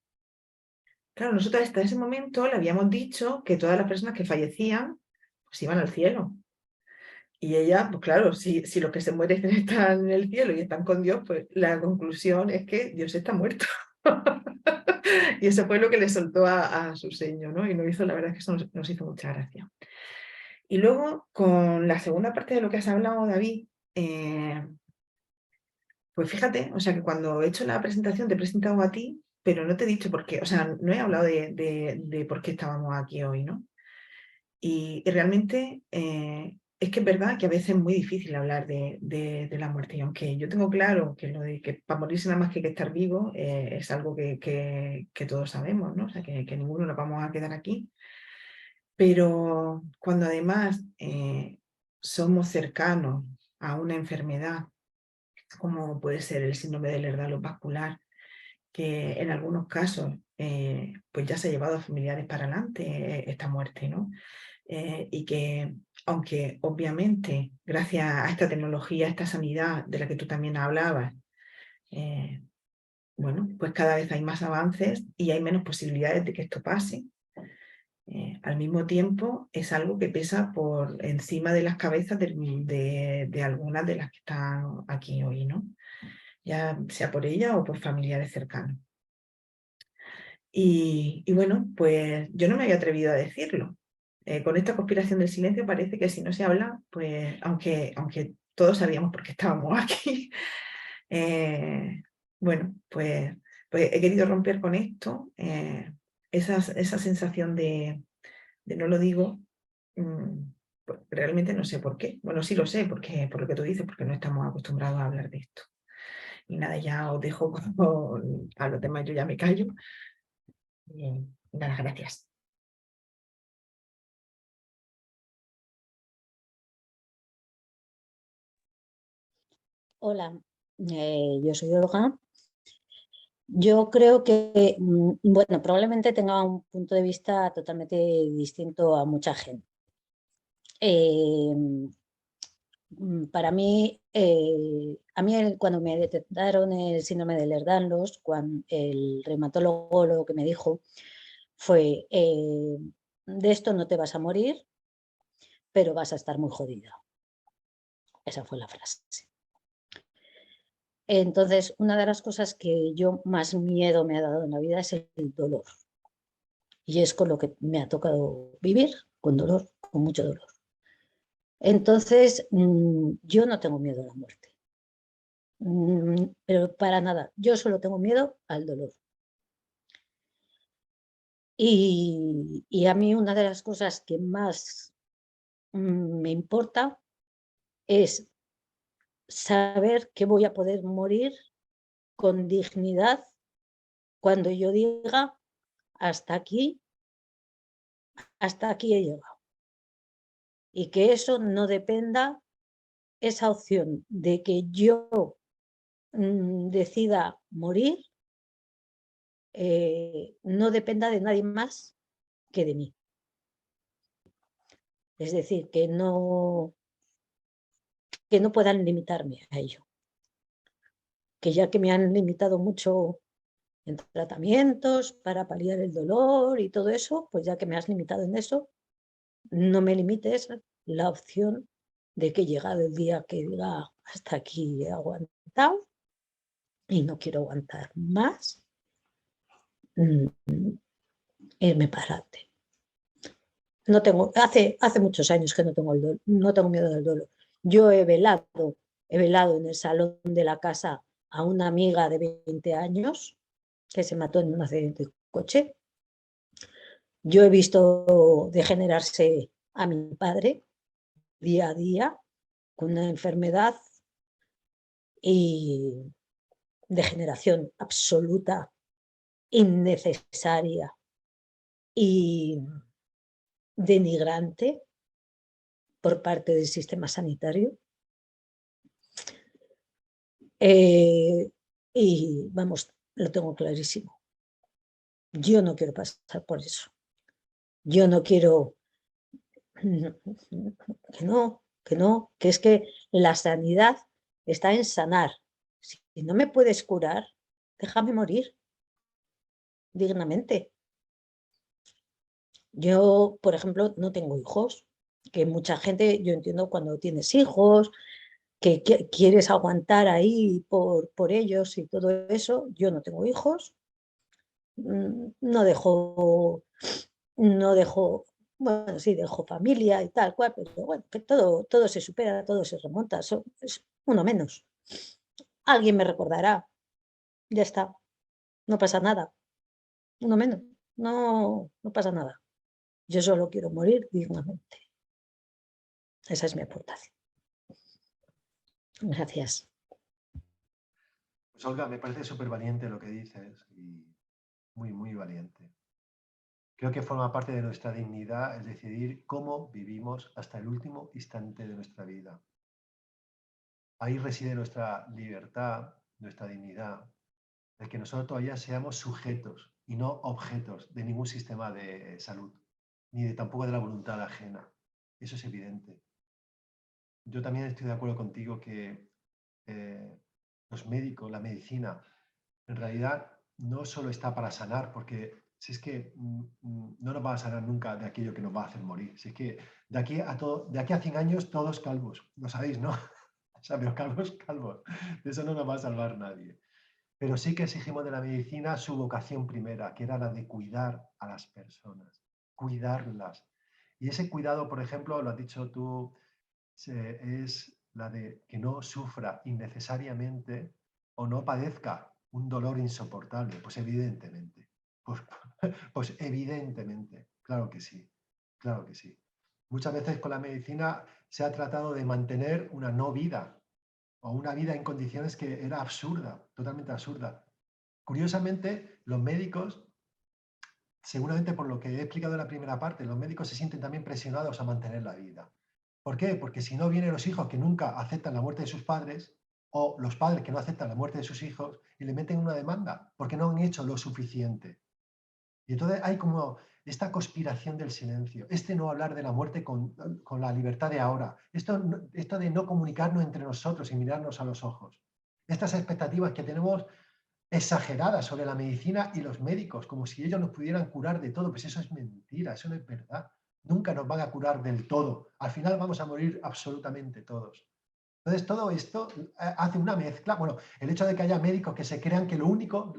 Claro, nosotros hasta ese momento le habíamos dicho que todas las personas que fallecían, pues iban al cielo. Y ella, pues claro, si los que se mueren están en el cielo y están con Dios, pues la conclusión es que Dios está muerto. Y eso fue lo que le soltó a su seño, ¿no? Y nos hizo, la verdad es que eso nos hizo mucha gracia. Y luego, con la segunda parte de lo que has hablado, David, pues fíjate, o sea que cuando he hecho la presentación te he presentado a ti, pero no te he dicho por qué, o sea, no he hablado de por qué estábamos aquí hoy, ¿no? Y realmente es que es verdad que a veces es muy difícil hablar de la muerte. Y aunque yo tengo claro que lo de que para morirse nada más que estar vivo es algo que todos sabemos, ¿no? O sea, que ninguno nos vamos a quedar aquí. Pero cuando además somos cercanos a una enfermedad, como puede ser el síndrome del Ehlers vascular, que en algunos casos pues ya se ha llevado a familiares para adelante esta muerte, ¿no? Y que, aunque obviamente gracias a esta tecnología, a esta sanidad de la que tú también hablabas, bueno, pues cada vez hay más avances y hay menos posibilidades de que esto pase. Al mismo tiempo, es algo que pesa por encima de las cabezas de algunas de las que están aquí hoy, ¿no? Ya sea por ella o por familiares cercanos. Y bueno, pues yo no me había atrevido a decirlo. Con esta conspiración del silencio parece que si no se habla, pues aunque todos sabíamos por qué estábamos aquí, eh, bueno, pues he querido romper con esto, esa sensación de no lo digo, pues realmente no sé por qué. Bueno, sí lo sé, porque, por lo que tú dices, porque no estamos acostumbrados a hablar de esto. Y nada, ya os dejo a los demás, yo ya me callo. Nada, gracias. Hola, yo soy Olga. Yo creo que, bueno, probablemente tenga un punto de vista totalmente distinto a mucha gente. Para mí, cuando me detectaron el síndrome de Ehlers-Danlos, el reumatólogo lo que me dijo fue, de esto no te vas a morir, pero vas a estar muy jodida. Esa fue la frase. Entonces, una de las cosas que yo más miedo me ha dado en la vida es el dolor. Y es con lo que me ha tocado vivir, con dolor, con mucho dolor. Entonces, yo no tengo miedo a la muerte. Pero para nada. Yo solo tengo miedo al dolor. Y a mí una de las cosas que más me importa es saber que voy a poder morir con dignidad cuando yo diga hasta aquí he llegado. Y que eso no dependa, esa opción de que yo decida morir, no dependa de nadie más que de mí. Es decir, que no puedan limitarme a ello. Que ya que me han limitado mucho en tratamientos para paliar el dolor y todo eso, pues ya que me has limitado en eso, no me limites la opción de que llegado el día que diga hasta aquí he aguantado y no quiero aguantar más, irme para adelante. No tengo, hace muchos años que no tengo miedo del dolor. Yo he velado en el salón de la casa a una amiga de 20 años que se mató en un accidente de coche. Yo he visto degenerarse a mi padre día a día con una enfermedad y degeneración absoluta, innecesaria y denigrante por parte del sistema sanitario. Y vamos, lo tengo clarísimo. Yo no quiero pasar por eso. Yo no quiero... que es que la sanidad está en sanar. Si no me puedes curar, déjame morir dignamente. Yo, por ejemplo, no tengo hijos, que mucha gente, yo entiendo cuando tienes hijos, que quieres aguantar ahí por ellos y todo eso. Yo no tengo hijos, no dejo, bueno, sí, dejo familia y tal cual, pero bueno, que todo se supera, todo se remonta, es uno menos. Alguien me recordará, ya está, no pasa nada, uno menos, no pasa nada. Yo solo quiero morir dignamente. Esa es mi aportación. Gracias. Pues Olga, me parece súper valiente lo que dices y muy, muy valiente. Creo que forma parte de nuestra dignidad el decidir cómo vivimos hasta el último instante de nuestra vida. Ahí reside nuestra libertad, nuestra dignidad, el que nosotros todavía seamos sujetos y no objetos de ningún sistema de salud, ni tampoco de la voluntad ajena. Eso es evidente. Yo también estoy de acuerdo contigo que los médicos, la medicina, en realidad no solo está para sanar, porque si es que no nos va a sanar nunca de aquello que nos va a hacer morir. Si es que de aquí a 100 años todos calvos, lo sabéis, ¿no? O sea, pero calvos, de eso no nos va a salvar nadie. Pero sí que exigimos de la medicina su vocación primera, que era la de cuidar a las personas, cuidarlas. Y ese cuidado, por ejemplo, lo has dicho tú, es la de que no sufra innecesariamente o no padezca un dolor insoportable. Pues evidentemente, pues evidentemente, claro que sí, claro que sí. Muchas veces con la medicina se ha tratado de mantener una no vida o una vida en condiciones que era absurda, totalmente absurda. Curiosamente, los médicos, seguramente por lo que he explicado en la primera parte, los médicos se sienten también presionados a mantener la vida. ¿Por qué? Porque si no vienen los hijos que nunca aceptan la muerte de sus padres o los padres que no aceptan la muerte de sus hijos y le meten una demanda porque no han hecho lo suficiente. Y entonces hay como esta conspiración del silencio, no hablar de la muerte con la libertad de ahora, esto de no comunicarnos entre nosotros y mirarnos a los ojos, estas expectativas que tenemos exageradas sobre la medicina y los médicos, como si ellos nos pudieran curar de todo, pues eso es mentira, eso no es verdad. nunca nos van a curar del todo. Al final vamos a morir absolutamente todos. Entonces, todo esto hace una mezcla. Bueno, el hecho de que haya médicos que se crean que lo único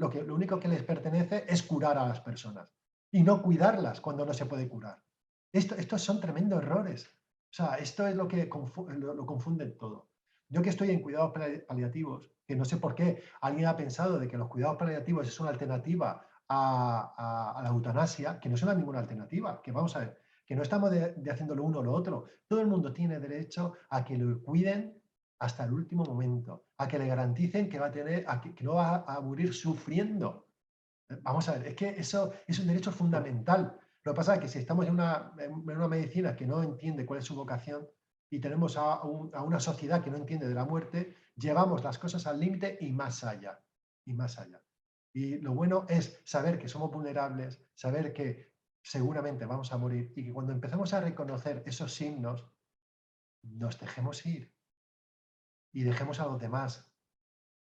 que les pertenece es curar a las personas y no cuidarlas cuando no se puede curar. Estos son tremendos errores. O sea, esto es lo que lo confunde todo. Yo que estoy en cuidados paliativos, que no sé por qué alguien ha pensado de que los cuidados paliativos es una alternativa a la eutanasia, que no es ninguna alternativa, que vamos a ver, que no estamos haciendo lo uno o lo otro. Todo el mundo tiene derecho a que lo cuiden hasta el último momento, a que le garanticen que va a tener, que no va a morir sufriendo. Vamos a ver, es que eso es un derecho fundamental. Lo que pasa es que si estamos en una medicina que no entiende cuál es su vocación y tenemos a una sociedad que no entiende de la muerte, llevamos las cosas al límite y más allá, y más allá. Y lo bueno es saber que somos vulnerables, saber que seguramente vamos a morir y que cuando empecemos a reconocer esos signos, nos dejemos ir y dejemos a los demás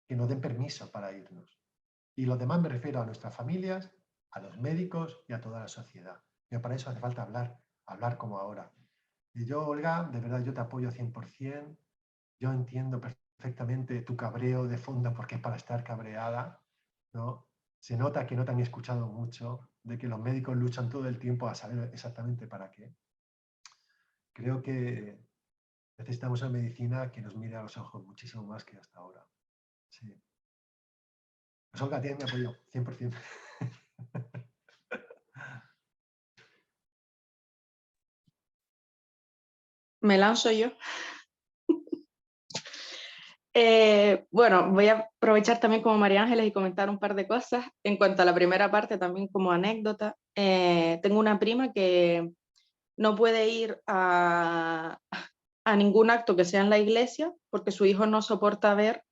que nos den permiso para irnos. Y los demás me refiero a nuestras familias, a los médicos y a toda la sociedad. Pero para eso hace falta hablar como ahora. Y yo, Olga, de verdad yo te apoyo 100%. Yo entiendo perfectamente tu cabreo de fondo porque es para estar cabreada, ¿no? Se nota que no te han escuchado mucho, de que los médicos luchan todo el tiempo a saber exactamente para qué. Creo que necesitamos una medicina que nos mire a los ojos muchísimo más que hasta ahora. Sí. Pues Olga, tienes mi apoyo, 100%. Me lanzo yo. Bueno, voy a aprovechar también como María Ángeles y comentar un par de cosas. En cuanto a la primera parte, también como anécdota, tengo una prima que no puede ir a ningún acto que sea en la iglesia porque su hijo no soporta ver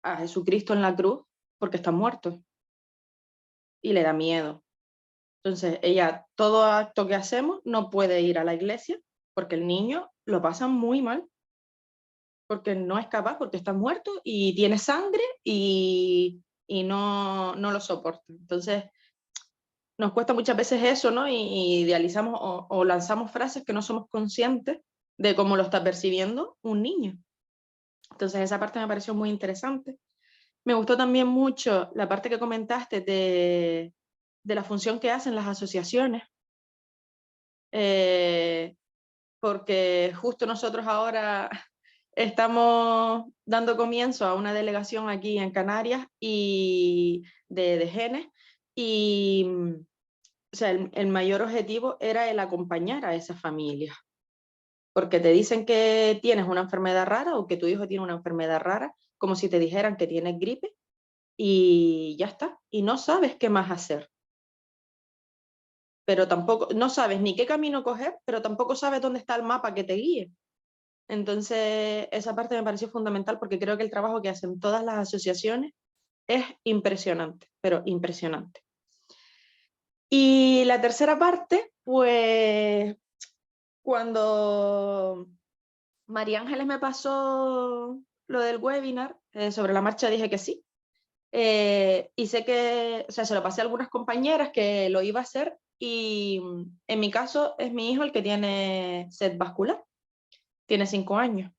a Jesucristo en la cruz porque está muerto y le da miedo. Entonces, ella, todo acto que hacemos, no puede ir a la iglesia porque el niño lo pasa muy mal, porque no es capaz, porque está muerto y tiene sangre y no lo soporta. Entonces, nos cuesta muchas veces eso, ¿no? Y idealizamos o lanzamos frases que no somos conscientes de cómo lo está percibiendo un niño. Entonces, esa parte me pareció muy interesante. Me gustó también mucho la parte que comentaste de la función que hacen las asociaciones. Porque justo nosotros ahora estamos dando comienzo a una delegación aquí en Canarias y de genes, y o sea, el mayor objetivo era el acompañar a esas familias, porque te dicen que tienes una enfermedad rara o que tu hijo tiene una enfermedad rara, como si te dijeran que tienes gripe, y ya está, y no sabes qué más hacer. Pero tampoco, no sabes ni qué camino coger, pero tampoco sabes dónde está el mapa que te guíe. Entonces, esa parte me pareció fundamental porque creo que el trabajo que hacen todas las asociaciones es impresionante, pero impresionante. Y la tercera parte, pues, cuando María Ángeles me pasó lo del webinar, sobre la marcha dije que sí. Y sé que, o sea, se lo pasé a algunas compañeras que lo iba a hacer, y en mi caso es mi hijo el que tiene sed vascular, tiene 5 años.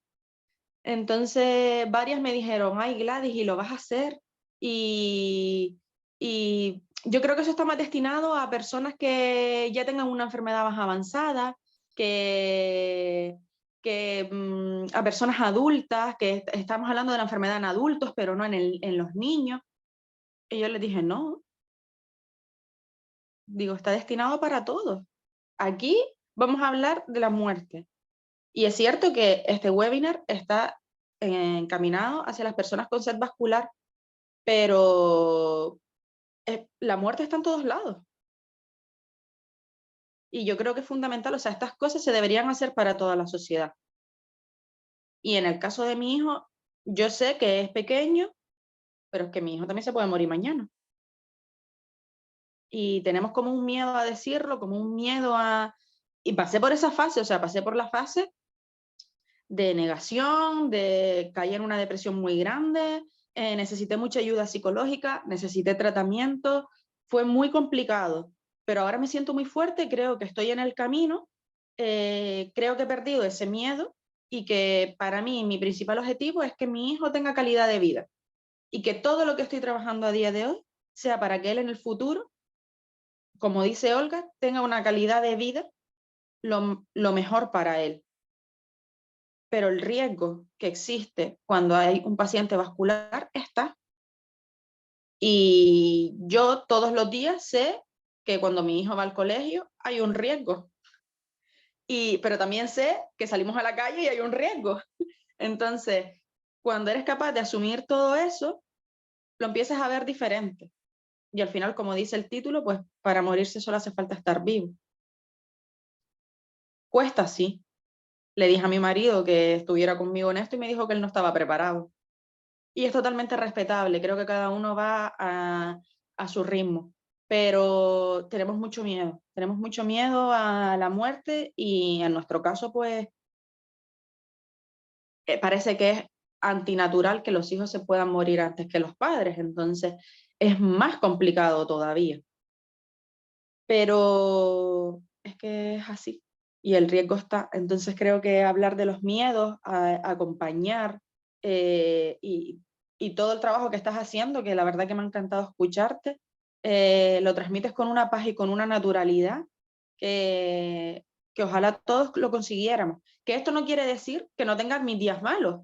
Entonces varias me dijeron, ay Gladys, ¿y lo vas a hacer? Y yo creo que eso está más destinado a personas que ya tengan una enfermedad más avanzada, que a personas adultas, que estamos hablando de la enfermedad en adultos, pero no en los niños. Y yo les dije, no, digo, está destinado para todos. Aquí vamos a hablar de la muerte. Y es cierto que este webinar está encaminado hacia las personas con sed vascular, pero la muerte está en todos lados. Y yo creo que es fundamental, o sea, estas cosas se deberían hacer para toda la sociedad. Y en el caso de mi hijo, yo sé que es pequeño, pero es que mi hijo también se puede morir mañana. Y tenemos como un miedo a decirlo, como un miedo a... Y pasé por esa fase, o sea, pasé por la fase de negación, de caer en una depresión muy grande, necesité mucha ayuda psicológica, necesité tratamiento, fue muy complicado, pero ahora me siento muy fuerte, creo que estoy en el camino, creo que he perdido ese miedo y que para mí mi principal objetivo es que mi hijo tenga calidad de vida y que todo lo que estoy trabajando a día de hoy sea para que él en el futuro, como dice Olga, tenga una calidad de vida lo mejor para él. Pero el riesgo que existe cuando hay un paciente vascular está. Y yo todos los días sé que cuando mi hijo va al colegio hay un riesgo. Pero también sé que salimos a la calle y hay un riesgo. Entonces, cuando eres capaz de asumir todo eso, lo empiezas a ver diferente. Y al final, como dice el título, pues para morirse solo hace falta estar vivo. Cuesta, sí. Le dije a mi marido que estuviera conmigo en esto y me dijo que él no estaba preparado. Y es totalmente respetable, creo que cada uno va a su ritmo, pero tenemos mucho miedo a la muerte y en nuestro caso pues parece que es antinatural que los hijos se puedan morir antes que los padres, entonces es más complicado todavía. Pero es que es así y el riesgo está. Entonces creo que hablar de los miedos, acompañar y todo el trabajo que estás haciendo, que la verdad que me ha encantado escucharte, lo transmites con una paz y con una naturalidad que ojalá todos lo consiguiéramos. Que esto no quiere decir que no tengas mis días malos,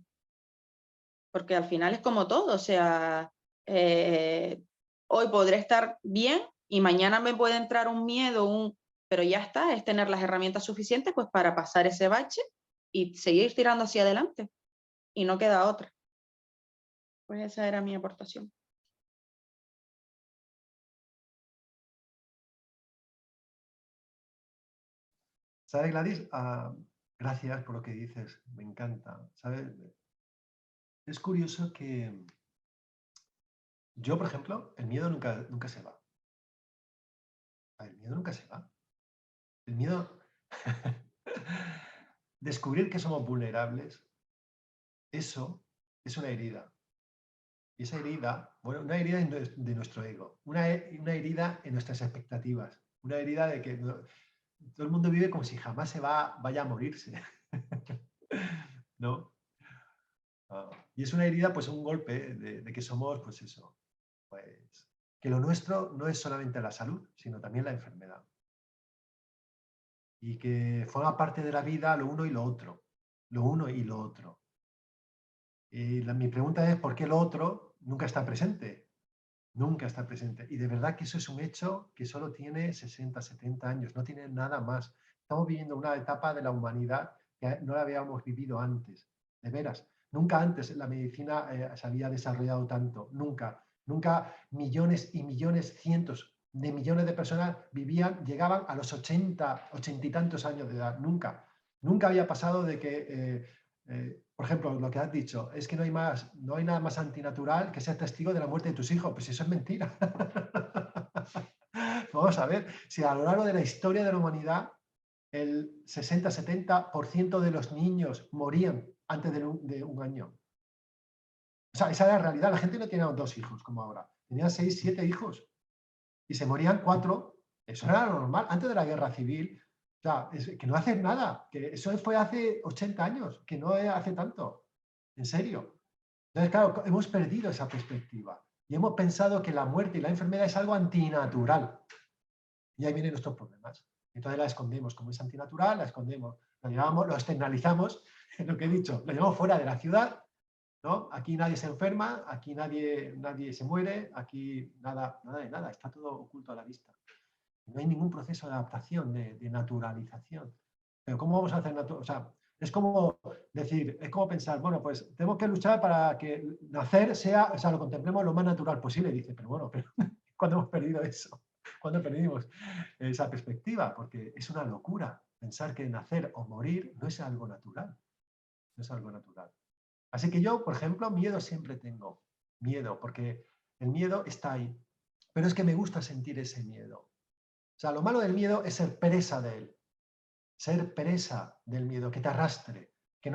porque al final es como todo, o sea, hoy podré estar bien y mañana me puede entrar un miedo, pero ya está, es tener las herramientas suficientes pues para pasar ese bache y seguir tirando hacia adelante y no queda otra. Pues esa era mi aportación. ¿Sabes, Gladys? Gracias por lo que dices, me encanta. ¿Sabes? Es curioso que yo, por ejemplo, el miedo nunca se va. El miedo nunca se va. El miedo... Descubrir que somos vulnerables, eso es una herida. Y esa herida, bueno, una herida de nuestro ego, una herida en nuestras expectativas, una herida de que todo el mundo vive como si jamás vaya a morirse. ¿No? Y es una herida, pues un golpe de que somos, pues eso, pues que lo nuestro no es solamente la salud, sino también la enfermedad. Y que forma parte de la vida lo uno y lo otro. Lo uno y lo otro. Y mi pregunta es, ¿por qué lo otro nunca está presente? Nunca está presente. Y de verdad que eso es un hecho que solo tiene 60, 70 años, no tiene nada más. Estamos viviendo una etapa de la humanidad que no la habíamos vivido antes. De veras. Nunca antes la medicina se había desarrollado tanto. Nunca. Nunca millones y millones, cientos de millones de personas llegaban a los 80 y tantos años de edad. Nunca. Nunca había pasado de que por ejemplo, lo que has dicho, es que no hay nada más antinatural que ser testigo de la muerte de tus hijos. Pues eso es mentira. Vamos a ver, si a lo largo de la historia de la humanidad el 60-70% de los niños morían antes de un año. O sea, esa era la realidad. La gente no tenía 2 hijos como ahora. Tenían 6, 7 hijos. Y se morían 4. Eso era lo normal. Antes de la guerra civil, o sea, que no hace nada. Que eso fue hace 80 años, que no hace tanto. En serio. Entonces, claro, hemos perdido esa perspectiva. Y hemos pensado que la muerte y la enfermedad es algo antinatural. Y ahí vienen nuestros problemas. Entonces la escondemos. Como es antinatural, la escondemos. Lo externalizamos, lo que he dicho, lo llevamos fuera de la ciudad, ¿no? Aquí nadie se enferma, aquí nadie se muere, aquí nada de nada, está todo oculto a la vista. No hay ningún proceso de adaptación, de naturalización. Pero ¿cómo vamos a hacer o sea, es como decir, es como pensar, bueno, pues tenemos que luchar para que nacer sea, o sea, lo contemplemos lo más natural posible. Dice, pero bueno, pero ¿cuándo hemos perdido eso? ¿Cuándo perdimos esa perspectiva? Porque es una locura pensar que nacer o morir no es algo natural. No es algo natural. Así que yo, por ejemplo, miedo siempre tengo. Miedo, porque el miedo está ahí. Pero es que me gusta sentir ese miedo. O sea, lo malo del miedo es ser presa de él. Ser presa del miedo, que te arrastre, que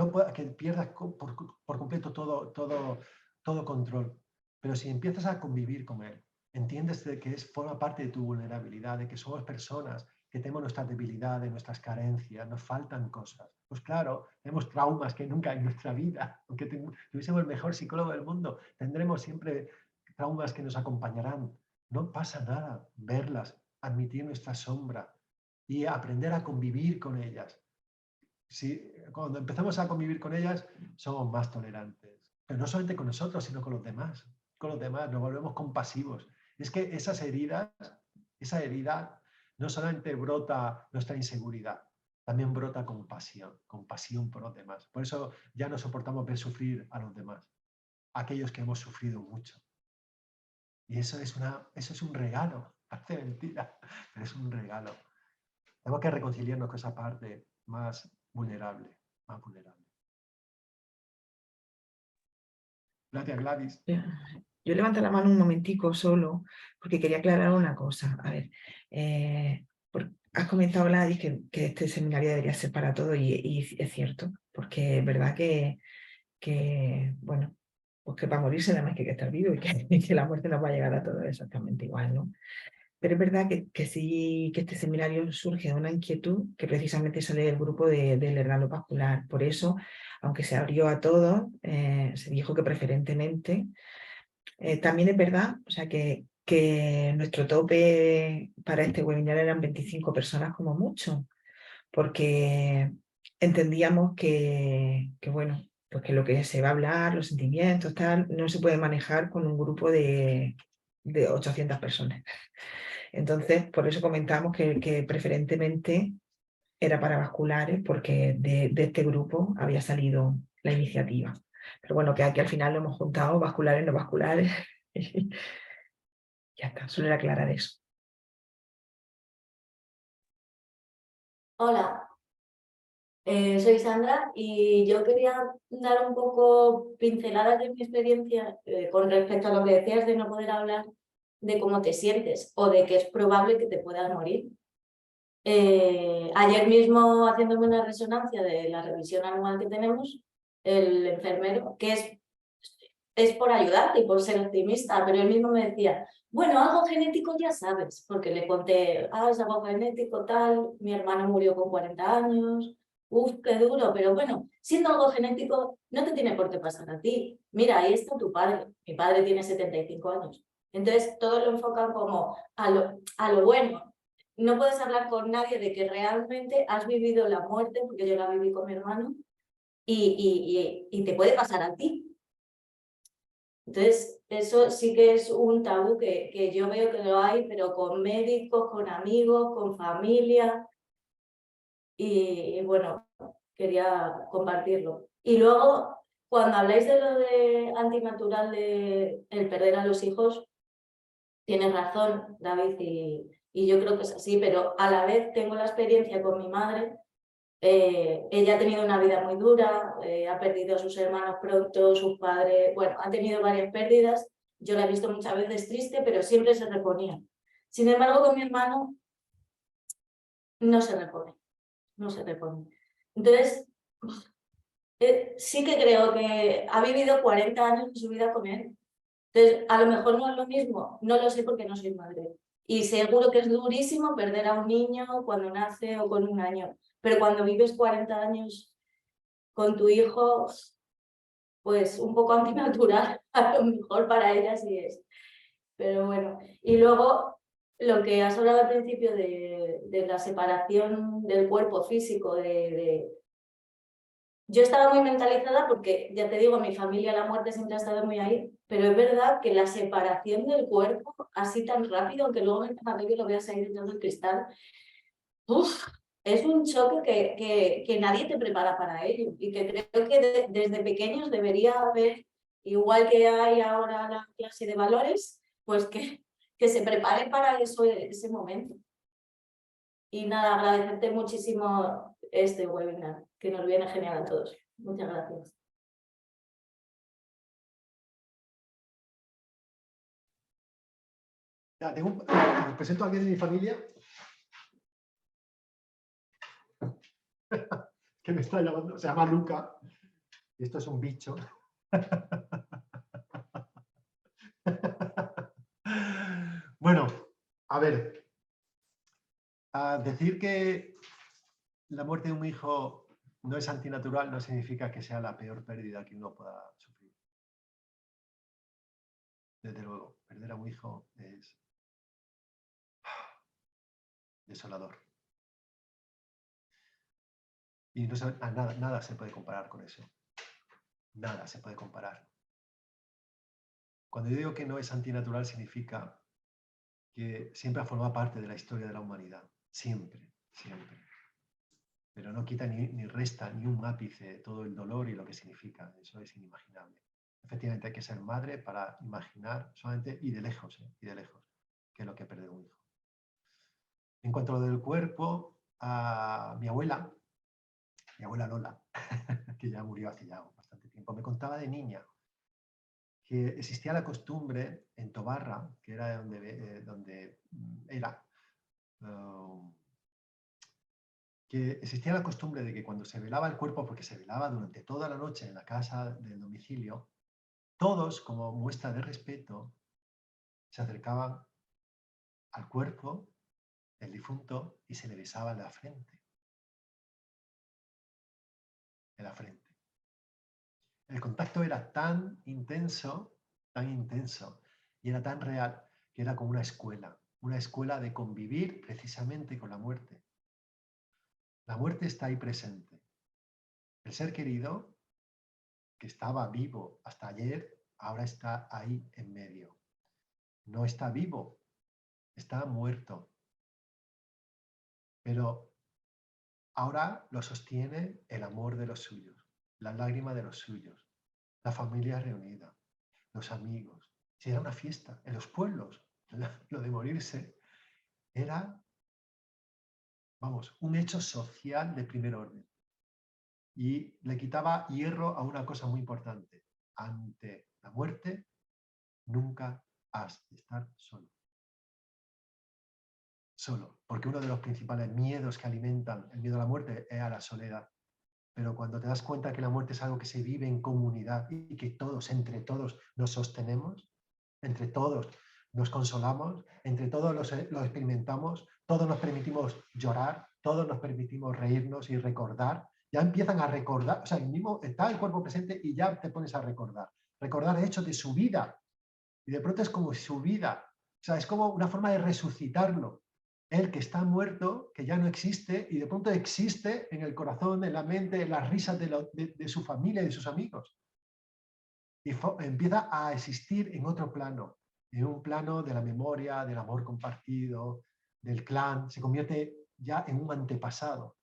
pierdas por completo todo control. Pero si empiezas a convivir con él, entiendes de que forma parte de tu vulnerabilidad, de que somos personas, que tenemos nuestras debilidades, nuestras carencias, nos faltan cosas. Pues claro, tenemos traumas que nunca en nuestra vida, aunque tuviésemos el mejor psicólogo del mundo, tendremos siempre traumas que nos acompañarán. No pasa nada, verlas, admitir nuestra sombra y aprender a convivir con ellas. Si, cuando empezamos a convivir con ellas, somos más tolerantes. Pero no solamente con nosotros, sino con los demás. Con los demás nos volvemos compasivos. Es que esa herida no solamente brota nuestra inseguridad, también brota compasión por los demás. Por eso ya no soportamos ver sufrir a los demás, aquellos que hemos sufrido mucho. Y eso es un regalo, parece mentira, pero es un regalo. Tenemos que reconciliarnos con esa parte más vulnerable, más vulnerable. Gracias, Gladys. Yo levanto la mano un momentico solo, porque quería aclarar una cosa. A ver, has comentado, Gladys, que este seminario debería ser para todo, y es cierto, porque es verdad que bueno, pues que para morirse nada más que hay que estar vivo, y que la muerte nos va a llegar a todos exactamente igual, ¿no? Pero es verdad que sí, que este seminario surge de una inquietud que precisamente sale del grupo del Hernando Vascular. Por eso, aunque se abrió a todos, se dijo que preferentemente. También es verdad, o sea, que nuestro tope para este webinar eran 25 personas como mucho, porque entendíamos bueno, pues que lo que se va a hablar, los sentimientos, tal, no se puede manejar con un grupo de 800 personas. Entonces, por eso comentamos que preferentemente era para vasculares, porque de este grupo había salido la iniciativa. Pero bueno, que aquí al final lo hemos juntado, vasculares, no vasculares. Ya está, solo era aclarar eso. Hola, soy Sandra y yo quería dar un poco pinceladas de mi experiencia con respecto a lo que decías de no poder hablar de cómo te sientes o de que es probable que te puedas morir. Ayer mismo, haciéndome una resonancia de la revisión anual que tenemos, el enfermero, que es por ayudarte y por ser optimista, pero él mismo me decía, bueno, algo genético ya sabes, porque le conté, es algo genético, tal, mi hermano murió con 40 años, qué duro, pero bueno, siendo algo genético, no te tiene por qué pasar a ti. Mira, ahí está tu padre, mi padre tiene 75 años. Entonces, todos lo enfocan como a lo bueno. No puedes hablar con nadie de que realmente has vivido la muerte, porque yo la viví con mi hermano, y te puede pasar a ti. Entonces, eso sí que es un tabú que yo veo que lo hay, pero con médicos, con amigos, con familia. Y bueno, quería compartirlo. Y luego, cuando habláis de lo de antinatural de el perder a los hijos, tienes razón, David, y yo creo que es así, pero a la vez tengo la experiencia con mi madre. Ella ha tenido una vida muy dura, ha perdido a sus hermanos pronto, sus padres, bueno, ha tenido varias pérdidas. Yo la he visto muchas veces triste, pero siempre se reponía. Sin embargo, con mi hermano no se repone, no se repone. Entonces, sí que creo que ha vivido 40 años de su vida con él. Entonces, a lo mejor no es lo mismo, no lo sé porque no soy madre. Y seguro que es durísimo perder a un niño cuando nace o con 1 año. Pero cuando vives 40 años con tu hijo, pues un poco antinatural, a lo mejor para ella sí es. Pero bueno, y luego lo que has hablado al principio de la separación del cuerpo físico, Yo estaba muy mentalizada porque, ya te digo, en mi familia la muerte siempre ha estado muy ahí, pero es verdad que la separación del cuerpo, así tan rápido, aunque luego me parece que lo veas ahí dentro del cristal, es un choque que nadie te prepara para ello y que creo que desde pequeños debería haber, igual que hay ahora la clase de valores, pues que se prepare para eso, ese momento. Y nada, agradecerte muchísimo este webinar, que nos viene genial a todos. Muchas gracias. Ya, os presento a alguien de mi familia que me está llamando, se llama Luca, y esto es un bicho. ver, a decir que la muerte de un hijo no es antinatural no significa que sea la peor pérdida que uno pueda sufrir. Desde luego, perder a un hijo es desolador. Y no, nada se puede comparar con eso. Nada se puede comparar. Cuando yo digo que no es antinatural significa que siempre ha formado parte de la historia de la humanidad. Siempre, siempre. Pero no quita ni resta ni un ápice de todo el dolor y lo que significa. Eso es inimaginable. Efectivamente, hay que ser madre para imaginar solamente y de lejos, qué es lo que perder un hijo. En cuanto a lo del cuerpo, a mi abuela Lola, que ya murió hace ya bastante tiempo, me contaba de niña que existía la costumbre en Tobarra, que era donde era, que existía la costumbre de que cuando se velaba el cuerpo, porque se velaba durante toda la noche en la casa del domicilio, todos, como muestra de respeto, se acercaban al cuerpo del difunto y se le besaba la frente. En la frente. El contacto era tan intenso, y era tan real, que era como una escuela de convivir precisamente con la muerte. La muerte está ahí presente. El ser querido, que estaba vivo hasta ayer, ahora está ahí en medio. No está vivo, está muerto. Pero ahora lo sostiene el amor de los suyos, la lágrima de los suyos, la familia reunida, los amigos. Si era una fiesta en los pueblos, lo de morirse era, vamos, un hecho social de primer orden. Y le quitaba hierro a una cosa muy importante. Ante la muerte, nunca has de estar solo. Solo, porque uno de los principales miedos que alimentan el miedo a la muerte es a la soledad. Pero cuando te das cuenta que la muerte es algo que se vive en comunidad y que todos, entre todos, nos sostenemos, entre todos nos consolamos, entre todos lo experimentamos, todos nos permitimos llorar, todos nos permitimos reírnos y recordar, ya empiezan a recordar, o sea, el mismo está el cuerpo presente y ya te pones a recordar hechos de su vida. Y de pronto es como su vida, o sea, es como una forma de resucitarlo. Él que está muerto, que ya no existe, y de pronto existe en el corazón, en la mente, en las risas de su familia y de sus amigos. Y empieza a existir en otro plano, en un plano de la memoria, del amor compartido, del clan, se convierte ya en un antepasado.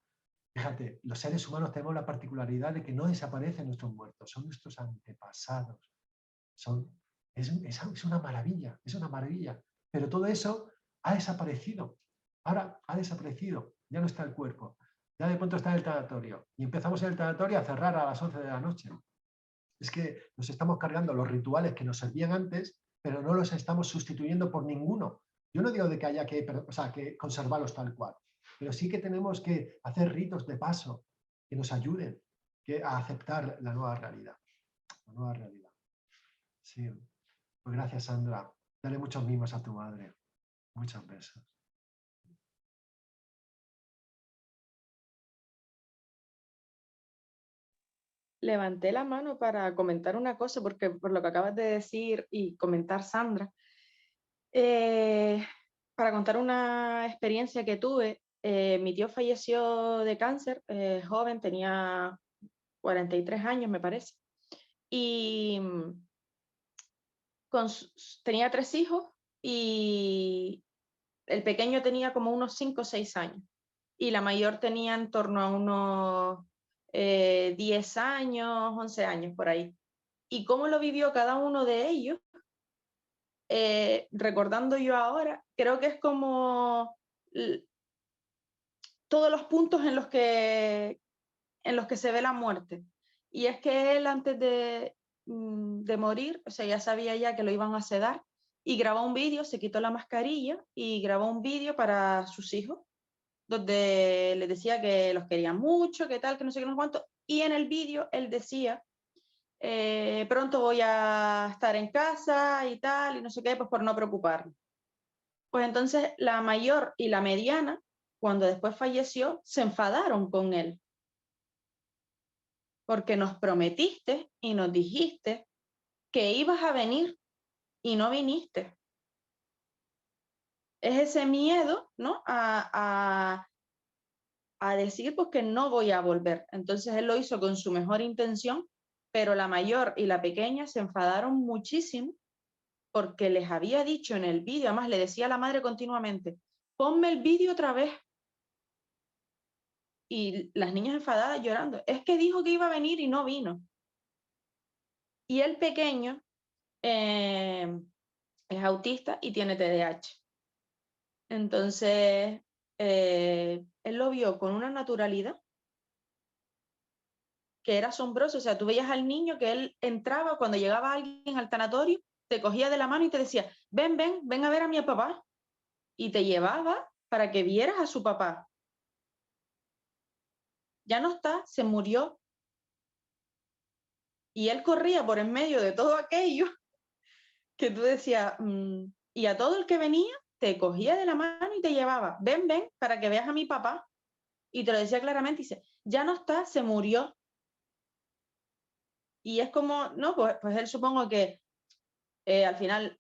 Fíjate, los seres humanos tenemos la particularidad de que no desaparecen nuestros muertos, son nuestros antepasados. Es una maravilla, es una maravilla. Pero todo eso ha desaparecido. Ahora ha desaparecido, ya no está el cuerpo. Ya de pronto está el tanatorio. Y empezamos en el tanatorio a cerrar a las 11 de la noche. Es que nos estamos cargando los rituales que nos servían antes, pero no los estamos sustituyendo por ninguno. Yo no digo de que haya que conservarlos tal cual, pero sí que tenemos que hacer ritos de paso que nos ayuden a aceptar la nueva realidad. La nueva realidad. Sí. Pues gracias, Sandra. Dale muchos mimos a tu madre. Muchos besos. Levanté la mano para comentar una cosa, porque por lo que acabas de decir y comentar, Sandra, para contar una experiencia que tuve. Mi tío falleció de cáncer, joven, tenía 43 años, me parece, y tenía 3 hijos, y el pequeño tenía como unos 5 o 6 años, y la mayor tenía en torno a unos 10 años, 11 años, por ahí. Y cómo lo vivió cada uno de ellos, recordando yo ahora, creo que es como todos los puntos en los que se ve la muerte. Y es que él, antes de morir, o sea, ya sabía ya que lo iban a sedar, y grabó un vídeo, se quitó la mascarilla y grabó un vídeo para sus hijos, donde les decía que los quería mucho, que tal, que no sé qué, no sé cuánto. Y en el vídeo él decía, pronto voy a estar en casa y tal, y no sé qué, pues por no preocuparme. Pues entonces la mayor y la mediana, cuando después falleció, se enfadaron con él. Porque nos prometiste y nos dijiste que ibas a venir y no viniste. Es ese miedo, ¿no? A decir pues que no voy a volver. Entonces él lo hizo con su mejor intención, pero la mayor y la pequeña se enfadaron muchísimo porque les había dicho en el vídeo, además le decía a la madre continuamente, ponme el vídeo otra vez. Y las niñas enfadadas llorando, es que dijo que iba a venir y no vino. Y el pequeño es autista y tiene TDAH. Entonces, él lo vio con una naturalidad que era asombroso. O sea, tú veías al niño que él entraba, cuando llegaba alguien al tanatorio, te cogía de la mano y te decía, ven, ven, ven a ver a mi papá. Y te llevaba para que vieras a su papá. Ya no está, se murió. Y él corría por en medio de todo aquello que tú decías, y a todo el que venía, te cogía de la mano y te llevaba, ven, ven, para que veas a mi papá. Y te lo decía claramente, dice, ya no está, se murió. Y es como, no, pues él supongo que al final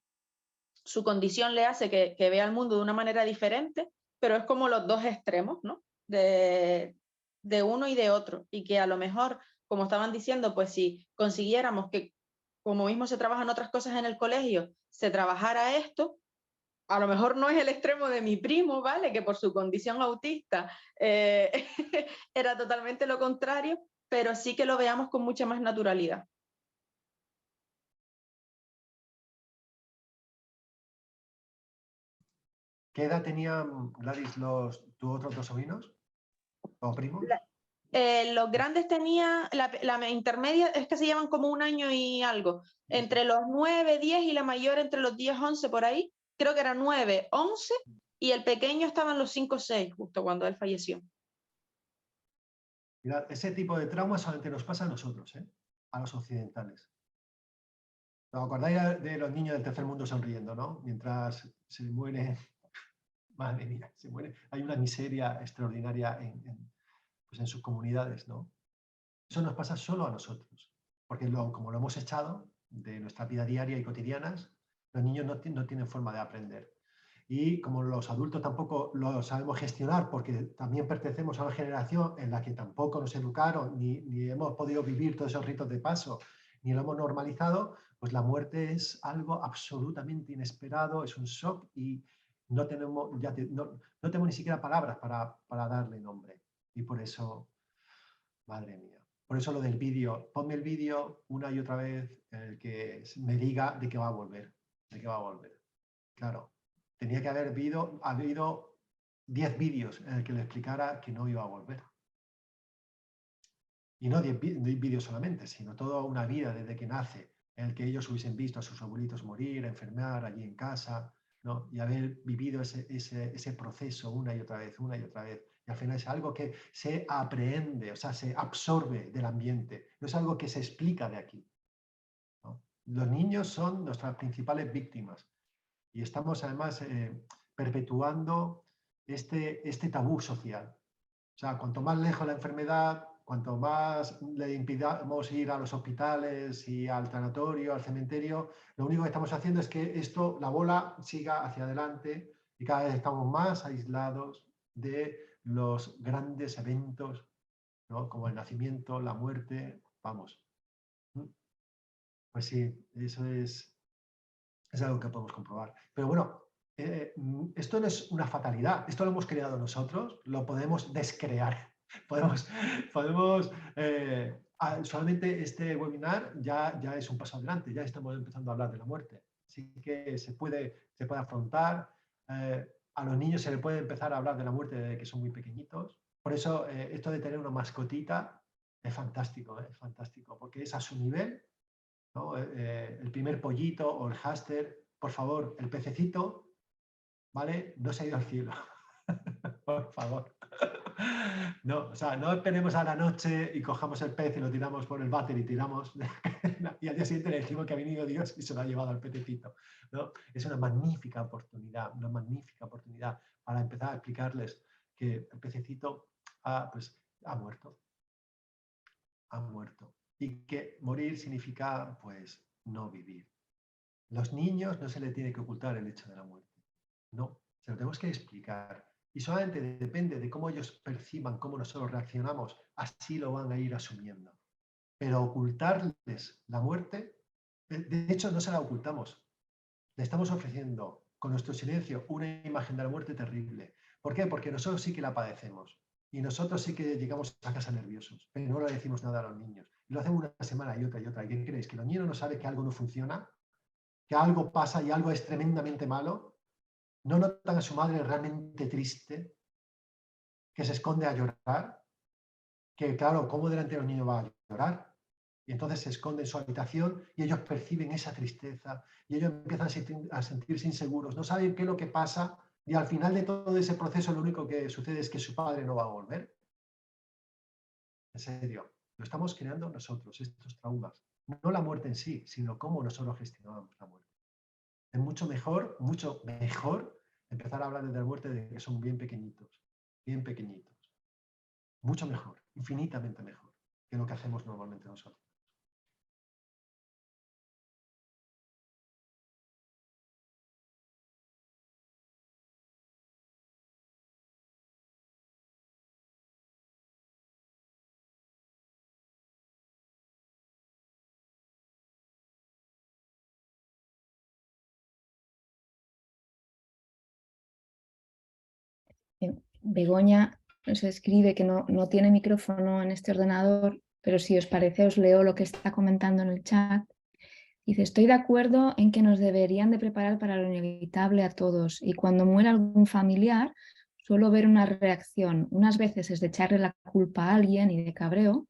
su condición le hace que vea el mundo de una manera diferente, pero es como los dos extremos, ¿no? De uno y de otro. Y que a lo mejor, como estaban diciendo, pues si consiguiéramos que, como mismo se trabajan otras cosas en el colegio, se trabajara esto, a lo mejor no es el extremo de mi primo, ¿vale? Que por su condición autista era totalmente lo contrario, pero sí que lo veamos con mucha más naturalidad. ¿Qué edad tenían, Gladys, tus otros dos sobrinos o primos? Los grandes tenía, la intermedia es que se llevan como un año y algo, entre los 9, 10 y la mayor entre los 10, 11 por ahí, creo que era 9, 11 y el pequeño estaba en los 5, 6 justo cuando él falleció. Mirad, ese tipo de traumas solamente nos pasa a nosotros, a los occidentales. ¿Os acordáis de los niños del tercer mundo sonriendo, ¿no? Mientras se mueren, madre mía, se muere. Hay una miseria extraordinaria pues en sus comunidades, ¿no? Eso nos pasa solo a nosotros, porque como lo hemos echado de nuestra vida diaria y cotidianas, los niños no tienen forma de aprender. Y como los adultos tampoco lo sabemos gestionar, porque también pertenecemos a una generación en la que tampoco nos educaron, ni hemos podido vivir todos esos ritos de paso, ni lo hemos normalizado, pues la muerte es algo absolutamente inesperado, es un shock y no tenemos, no tenemos ni siquiera palabras para darle nombre. Y por eso, madre mía. Por eso lo del vídeo, ponme el vídeo una y otra vez en el que me diga de qué va a volver, de qué va a volver. Claro, tenía que haber habido 10 vídeos en el que le explicara que no iba a volver. Y no 10 vídeos solamente, sino toda una vida desde que nace, en el que ellos hubiesen visto a sus abuelitos morir, enfermar allí en casa, ¿no? Y haber vivido ese proceso una y otra vez, una y otra vez. Y al final es algo que se aprehende, o sea, se absorbe del ambiente, no es algo que se explica de aquí, ¿no? Los niños son nuestras principales víctimas y estamos además perpetuando este tabú social. O sea, cuanto más lejos la enfermedad, cuanto más le impidamos ir a los hospitales y al tanatorio, al cementerio, lo único que estamos haciendo es que la bola siga hacia adelante y cada vez estamos más aislados de los grandes eventos, ¿no? Como el nacimiento, la muerte, vamos. Pues sí, eso es algo que podemos comprobar. Pero bueno, esto no es una fatalidad, esto lo hemos creado nosotros, lo podemos descrear. Podemos solamente este webinar ya es un paso adelante, ya estamos empezando a hablar de la muerte. Así que se puede afrontar. A los niños se les puede empezar a hablar de la muerte desde que son muy pequeñitos. Por eso esto de tener una mascotita es fantástico, porque es a su nivel, ¿no? El primer pollito o el hámster, por favor, el pececito, ¿vale? No se ha ido al cielo, por favor. No, o sea, no esperemos a la noche y cojamos el pez y lo tiramos por el váter y tiramos y al día siguiente le decimos que ha venido Dios y se lo ha llevado al pececito, ¿no? Es una magnífica oportunidad para empezar a explicarles que el pececito pues, ha muerto. Y que morir significa, pues, no vivir. Los niños no se les tiene que ocultar el hecho de la muerte. No, se lo tenemos que explicar. Y solamente depende de cómo ellos perciban, cómo nosotros reaccionamos, así lo van a ir asumiendo. Pero ocultarles la muerte, de hecho no se la ocultamos. Le estamos ofreciendo con nuestro silencio una imagen de la muerte terrible. ¿Por qué? Porque nosotros sí que la padecemos. Y nosotros sí que llegamos a casa nerviosos, pero no le decimos nada a los niños. Y lo hacemos una semana y otra y otra. ¿Y qué creéis? ¿Que los niños no saben que algo no funciona? ¿Que algo pasa y algo es tremendamente malo? ¿No notan a su madre realmente triste? ¿Que se esconde a llorar? Que claro, ¿cómo delante de los niños va a llorar? Y entonces se esconde en su habitación y ellos perciben esa tristeza y ellos empiezan a sentirse inseguros, no saben qué es lo que pasa y al final de todo ese proceso lo único que sucede es que su padre no va a volver. En serio, lo estamos creando nosotros, estos traumas. No la muerte en sí, sino cómo nosotros gestionamos la muerte. Es mucho mejor empezar a hablar de la muerte de que son bien pequeñitos. Mucho mejor, infinitamente mejor que lo que hacemos normalmente nosotros. Begoña nos escribe que no tiene micrófono en este ordenador, pero si os parece os leo lo que está comentando en el chat. Dice, estoy de acuerdo en que nos deberían de preparar para lo inevitable a todos y cuando muera algún familiar suelo ver una reacción. Unas veces es de echarle la culpa a alguien y de cabreo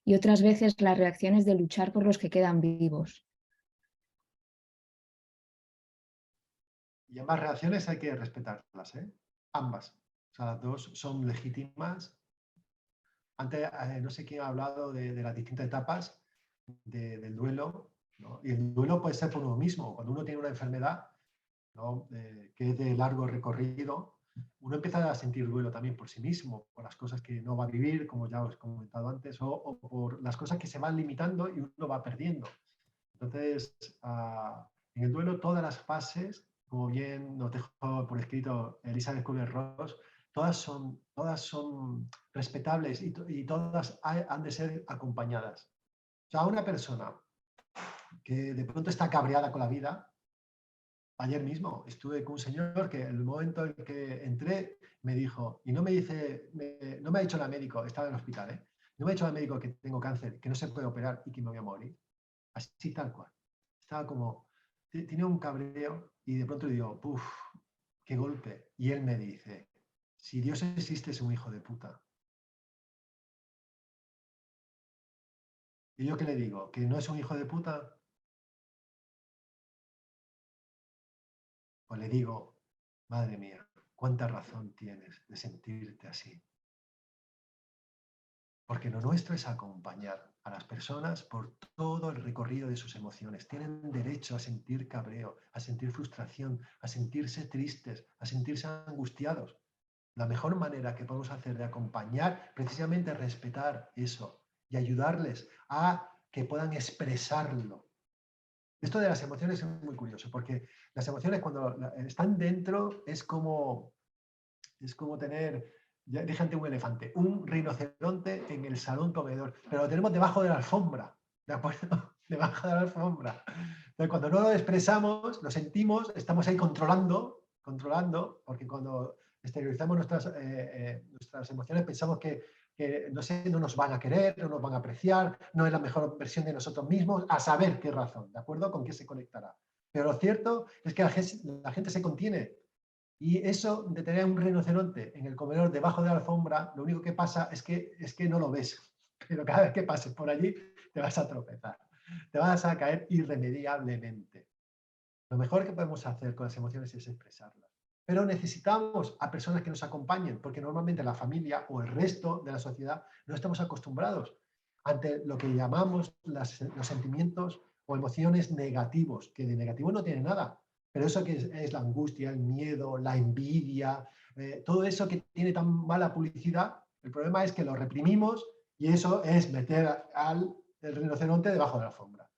y otras veces la reacción es de luchar por los que quedan vivos. Y ambas reacciones hay que respetarlas, ¿eh? Ambas. O sea, las dos son legítimas. Antes, no sé quién ha hablado de las distintas etapas del duelo, ¿no? Y el duelo puede ser por uno mismo. Cuando uno tiene una enfermedad, ¿no? Que es de largo recorrido, uno empieza a sentir duelo también por sí mismo, por las cosas que no va a vivir, como ya os he comentado antes, o por las cosas que se van limitando y uno va perdiendo. Entonces, en el duelo todas las fases, como bien nos dejó por escrito Elizabeth Kubler-Ross, todas son respetables y todas han de ser acompañadas. O sea, una persona que de pronto está cabreada con la vida, ayer mismo estuve con un señor que en el momento en que entré me dijo, y no me ha dicho el médico, estaba en el hospital, no me ha dicho el médico que tengo cáncer, que no se puede operar y que me voy a morir. Así tal cual. Estaba como, tenía un cabreo y de pronto le digo, ¡puf! ¡Qué golpe! Y él me dice, si Dios existe es un hijo de puta. ¿Y yo qué le digo? ¿Que no es un hijo de puta? Pues le digo, madre mía, cuánta razón tienes de sentirte así. Porque lo nuestro es acompañar a las personas por todo el recorrido de sus emociones. Tienen derecho a sentir cabreo, a sentir frustración, a sentirse tristes, a sentirse angustiados. La mejor manera que podemos hacer de acompañar precisamente es respetar eso y ayudarles a que puedan expresarlo. Esto de las emociones es muy curioso, porque las emociones cuando están dentro es como tener, ya dije antes un elefante, un rinoceronte en el salón comedor, pero lo tenemos debajo de la alfombra, ¿de acuerdo? Debajo de la alfombra. Entonces, cuando no lo expresamos, lo sentimos, estamos ahí controlando, porque cuando exteriorizamos nuestras emociones pensamos que no sé, no nos van a querer, no nos van a apreciar, no es la mejor versión de nosotros mismos, a saber qué razón, ¿de acuerdo? ¿Con qué se conectará? Pero lo cierto es que la gente se contiene. Y eso de tener un rinoceronte en el comedor debajo de la alfombra, lo único que pasa es que no lo ves. Pero cada vez que pases por allí te vas a tropezar. Te vas a caer irremediablemente. Lo mejor que podemos hacer con las emociones es expresarlas. pero necesitamos a personas que nos acompañen, porque normalmente la familia o el resto de la sociedad no estamos acostumbrados ante lo que llamamos los sentimientos o emociones negativos, que de negativo no tiene nada, pero eso que es la angustia, el miedo, la envidia, todo eso que tiene tan mala publicidad, el problema es que lo reprimimos y eso es meter al rinoceronte debajo de la alfombra.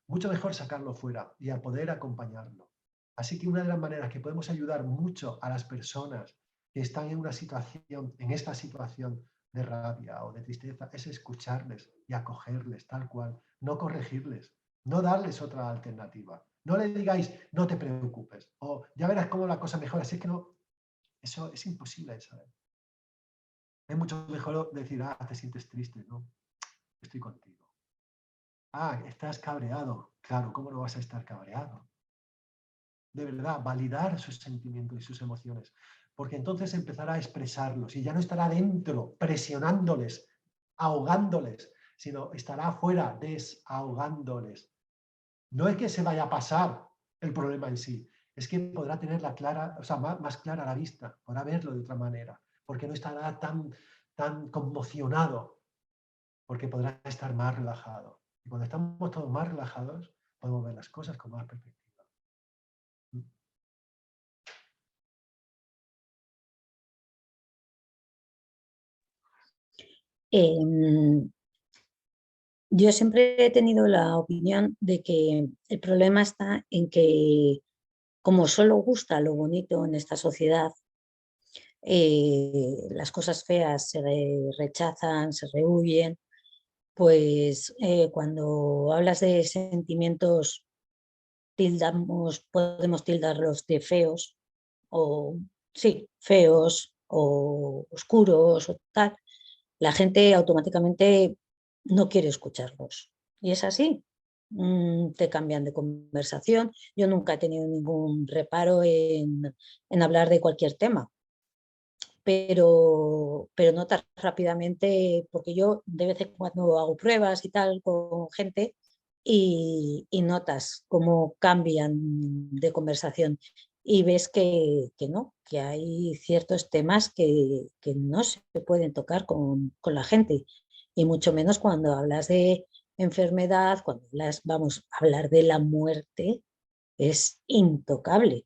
Mucho mejor sacarlo fuera y a poder acompañarlo. Así que una de las maneras que podemos ayudar mucho a las personas que están en una situación, en esta situación de rabia o de tristeza, es escucharles y acogerles tal cual, no corregirles, no darles otra alternativa. No le digáis, no te preocupes, o ya verás cómo la cosa mejora. Así que no, eso es imposible de saber. Es mucho mejor decir, te sientes triste, ¿no? Estoy contigo. Estás cabreado. Claro, ¿cómo no vas a estar cabreado? De verdad, validar sus sentimientos y sus emociones, porque entonces empezará a expresarlos y ya no estará dentro presionándoles, ahogándoles, sino estará afuera desahogándoles. No es que se vaya a pasar el problema en sí, es que podrá tenerla clara, o sea, más clara a la vista, podrá verlo de otra manera, porque no estará tan conmocionado, porque podrá estar más relajado. Y cuando estamos todos más relajados, podemos ver las cosas con más perspectiva. Yo siempre he tenido la opinión de que el problema está en que, como solo gusta lo bonito en esta sociedad, las cosas feas se rechazan, se rehuyen, pues cuando hablas de sentimientos, podemos tildarlos de feos, o sí, feos o oscuros o tal, la gente automáticamente no quiere escucharlos. Y es así. Te cambian de conversación. Yo nunca he tenido ningún reparo en hablar de cualquier tema, pero notas rápidamente, porque yo de vez en cuando hago pruebas y tal con gente y notas cómo cambian de conversación y ves que no, que hay ciertos temas que no se pueden tocar con la gente y mucho menos cuando hablas de enfermedad, cuando vamos a hablar de la muerte, es intocable.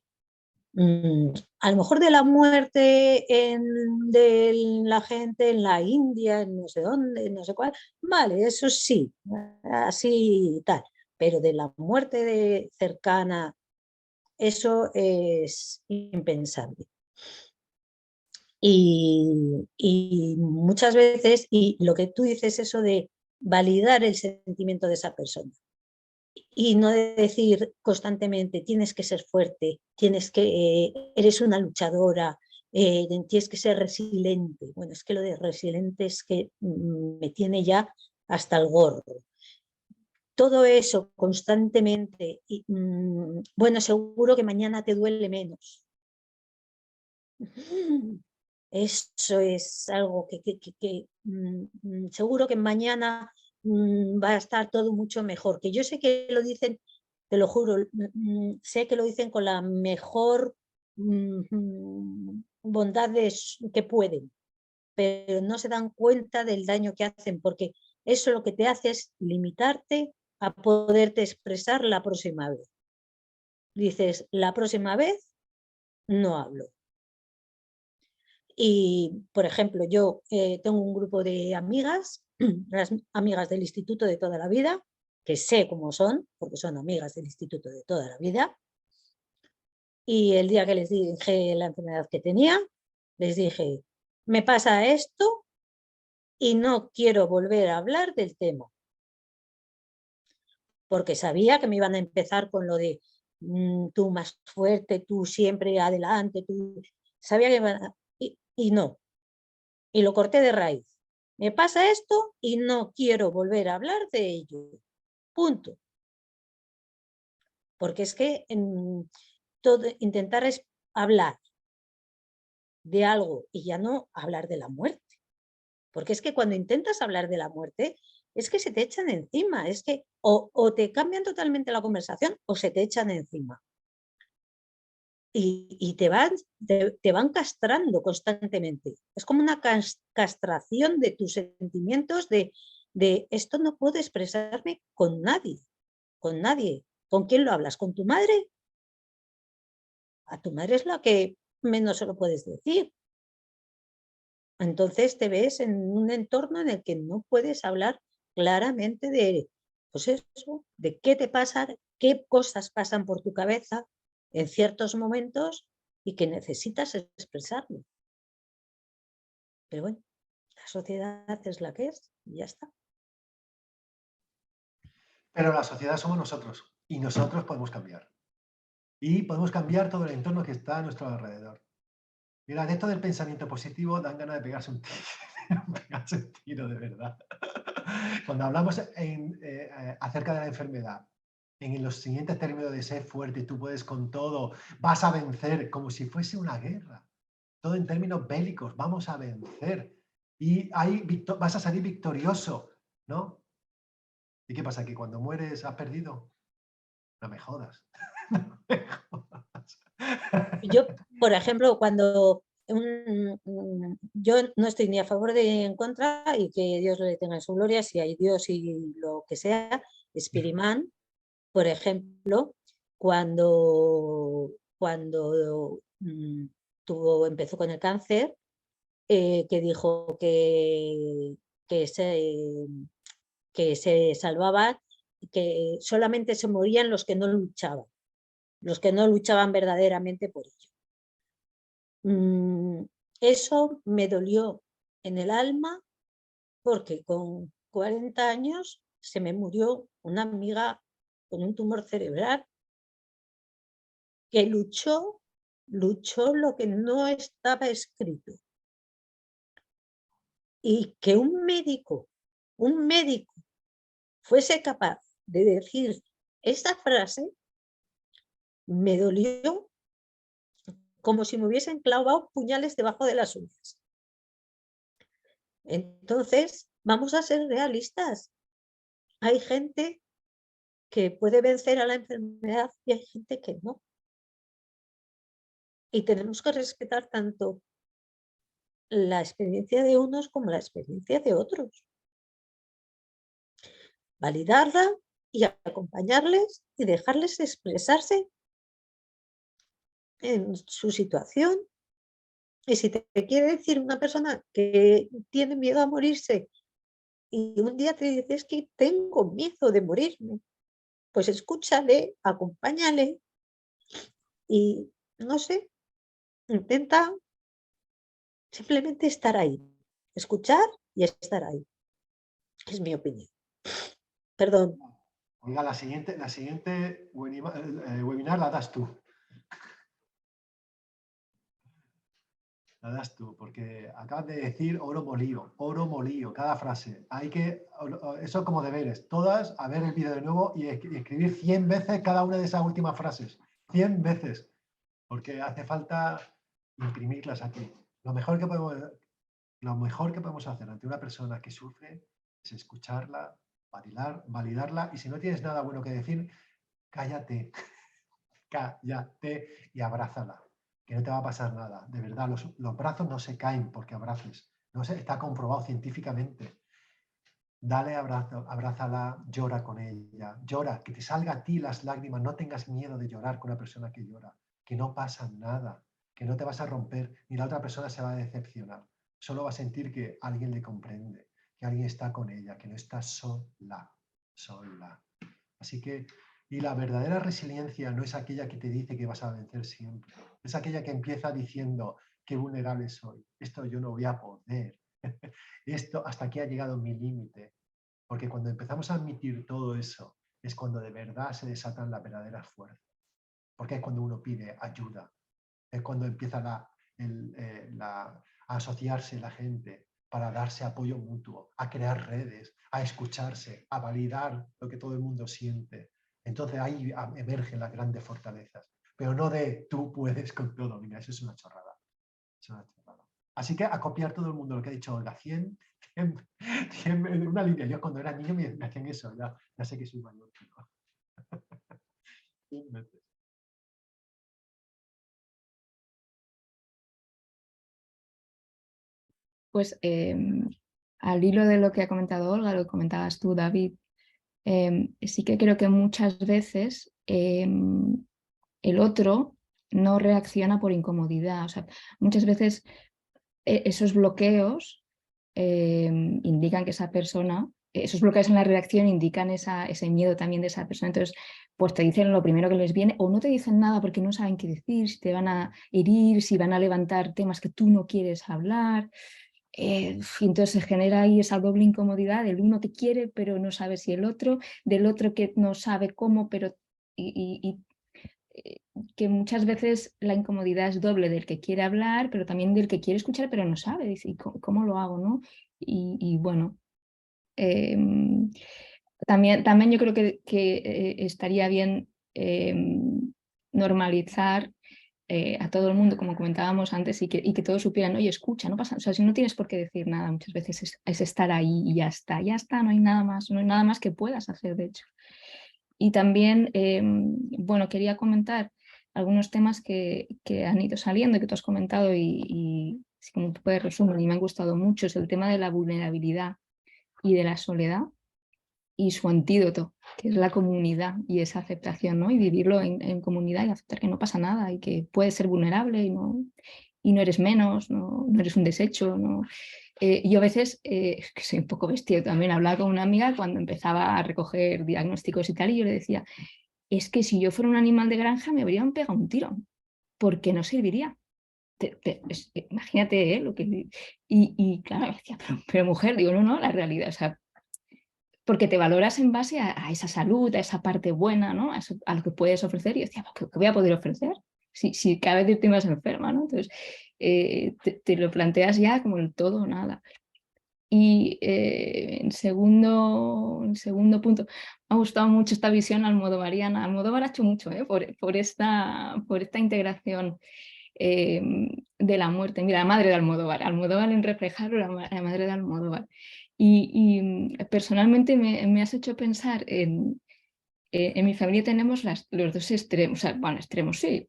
A lo mejor de la muerte de la gente en la India, en no sé dónde, no sé cuál, vale, eso sí, así y tal, pero de la muerte cercana, eso es impensable. Y muchas veces, y lo que tú dices, eso de validar el sentimiento de esa persona y no de decir constantemente tienes que ser fuerte, eres una luchadora, tienes que ser resiliente. Bueno, es que lo de resiliente es que me tiene ya hasta el gorro. Todo eso constantemente, y, bueno, seguro que mañana te duele menos. Eso es algo que seguro que mañana va a estar todo mucho mejor. Que yo sé que lo dicen, te lo juro, sé que lo dicen con la mejor bondad que pueden, pero no se dan cuenta del daño que hacen, porque eso lo que te hace es limitarte a poderte expresar la próxima vez. Dices, la próxima vez no hablo. Y, por ejemplo, yo tengo un grupo de amigas, las amigas del instituto de toda la vida, que sé cómo son, porque son amigas del instituto de toda la vida. Y el día que les dije la enfermedad que tenía, les dije, me pasa esto y no quiero volver a hablar del tema. Porque sabía que me iban a empezar con lo de tú más fuerte, tú siempre adelante, tú... Sabía que iban a... y no. Y lo corté de raíz. Me pasa esto y no quiero volver a hablar de ello. Punto. Porque es que intentar es hablar de algo y ya no hablar de la muerte. Porque es que cuando intentas hablar de la muerte, es que se te echan encima. Es que o te cambian totalmente la conversación o se te echan encima. y te van castrando constantemente. Es como una castración de tus sentimientos de esto no puedo expresarme con nadie, con nadie. ¿Con quién lo hablas? ¿Con tu madre? A tu madre es la que menos se lo puedes decir. Entonces te ves en un entorno en el que no puedes hablar claramente de, pues eso, de qué te pasa, qué cosas pasan por tu cabeza en ciertos momentos y que necesitas expresarlo. Pero bueno, la sociedad es la que es y ya está. Pero la sociedad somos nosotros y nosotros podemos cambiar. Y podemos cambiar todo el entorno que está a nuestro alrededor. Mira, de esto del pensamiento positivo dan ganas de pegarse un tiro, de verdad. Cuando hablamos acerca de la enfermedad, en los siguientes términos de ser fuerte, tú puedes con todo, vas a vencer, como si fuese una guerra. Todo en términos bélicos, vamos a vencer. Y ahí vas a salir victorioso, ¿no? ¿Y qué pasa? ¿Que cuando mueres has perdido? No me jodas. No me jodas. Yo, por ejemplo, cuando yo no estoy ni a favor ni en contra, y que Dios le tenga en su gloria, si hay Dios y lo que sea, Spirimán, por ejemplo, cuando empezó con el cáncer, que dijo que se salvaba, que solamente se morían los que no luchaban verdaderamente por ello. Eso me dolió en el alma porque con 40 años se me murió una amiga con un tumor cerebral que luchó lo que no estaba escrito. Y que un médico fuese capaz de decir esta frase me dolió como si me hubiesen clavado puñales debajo de las uñas. Entonces, vamos a ser realistas. Hay gente que puede vencer a la enfermedad y hay gente que no. Y tenemos que respetar tanto la experiencia de unos como la experiencia de otros. Validarla y acompañarles y dejarles expresarse en su situación. Y si te quiere decir una persona que tiene miedo a morirse y un día te dice es que tengo miedo de morirme, pues escúchale, acompáñale y no sé, intenta simplemente estar ahí, escuchar y estar ahí. Es mi opinión. Perdón. Oiga, la siguiente webinar la das tú. La das tú, porque acabas de decir oro molío, cada frase. Eso como deberes, todas, a ver el vídeo de nuevo y escribir 100 veces cada una de esas últimas frases. 100 veces, porque hace falta imprimirlas aquí. Lo mejor que podemos hacer ante una persona que sufre es escucharla, validarla, y si no tienes nada bueno que decir, cállate, cállate y abrázala, que no te va a pasar nada. De verdad, los brazos no se caen porque abraces. Está comprobado científicamente. Dale abrazo, abrázala, llora con ella, llora, que te salga a ti las lágrimas, no tengas miedo de llorar con una persona que llora, que no pasa nada, que no te vas a romper, ni la otra persona se va a decepcionar. Solo va a sentir que alguien le comprende, que alguien está con ella, que no está sola. Así que, y la verdadera resiliencia no es aquella que te dice que vas a vencer siempre, es aquella que empieza diciendo qué vulnerable soy, esto yo no voy a poder, esto hasta aquí ha llegado mi límite, porque cuando empezamos a admitir todo eso es cuando de verdad se desatan las verdaderas fuerzas, porque es cuando uno pide ayuda, es cuando empieza a asociarse la gente para darse apoyo mutuo, a crear redes, a escucharse, a validar lo que todo el mundo siente. Entonces ahí emergen las grandes fortalezas, pero no de tú puedes con todo. Mira, eso es una chorrada. Es una chorrada. Así que a copiar todo el mundo lo que ha dicho Olga, 100 una línea. Yo cuando era niño me hacían eso, ya sé que soy mayor. 100 veces. pues al hilo de lo que ha comentado Olga, lo que comentabas tú, David, sí que creo que muchas veces el otro no reacciona por incomodidad. O sea, muchas veces esos bloqueos indican que esa persona, esos bloqueos en la reacción indican ese miedo también de esa persona. Entonces, pues te dicen lo primero que les viene o no te dicen nada porque no saben qué decir, si te van a herir, si van a levantar temas que tú no quieres hablar. Y entonces se genera ahí esa doble incomodidad del uno que quiere pero no sabe si el otro, del otro que no sabe cómo, pero que muchas veces la incomodidad es doble del que quiere hablar, pero también del que quiere escuchar pero no sabe, dice, ¿y cómo lo hago? ¿No? Y bueno, también yo creo que estaría bien normalizar a todo el mundo, como comentábamos antes, y que todos supieran, oye, escucha, no pasa, o sea, si no tienes por qué decir nada, muchas veces es estar ahí y ya está, no hay nada más que puedas hacer, de hecho. Y también, bueno, quería comentar algunos temas que han ido saliendo, que tú has comentado y como un poco de resumen, y me han gustado mucho, es el tema de la vulnerabilidad y de la soledad y su antídoto, que es la comunidad y esa aceptación, ¿no? Y vivirlo en comunidad y aceptar que no pasa nada y que puedes ser vulnerable y no eres menos, no eres un desecho, ¿no? Yo a veces, que soy un poco bestia también, hablaba con una amiga cuando empezaba a recoger diagnósticos y tal, y yo le decía, es que si yo fuera un animal de granja me habrían pegado un tiro, porque no serviría. Imagínate lo que... Y claro, me decía, pero mujer, digo, no, la realidad, o sea, porque te valoras en base a esa salud, a esa parte buena, ¿no? A lo que puedes ofrecer, y yo decía, ¿qué voy a poder ofrecer? Si cada vez te vas enferma, ¿no? Entonces, te lo planteas ya como el todo o nada. Y en segundo punto, me ha gustado mucho esta visión almodovariana. Almodóvar ha hecho mucho por esta integración de la muerte. Mira, la madre de Almodóvar en reflejarlo, la madre de Almodóvar. Y personalmente me has hecho pensar en mi familia tenemos los dos extremos, o sea, bueno, extremos, sí.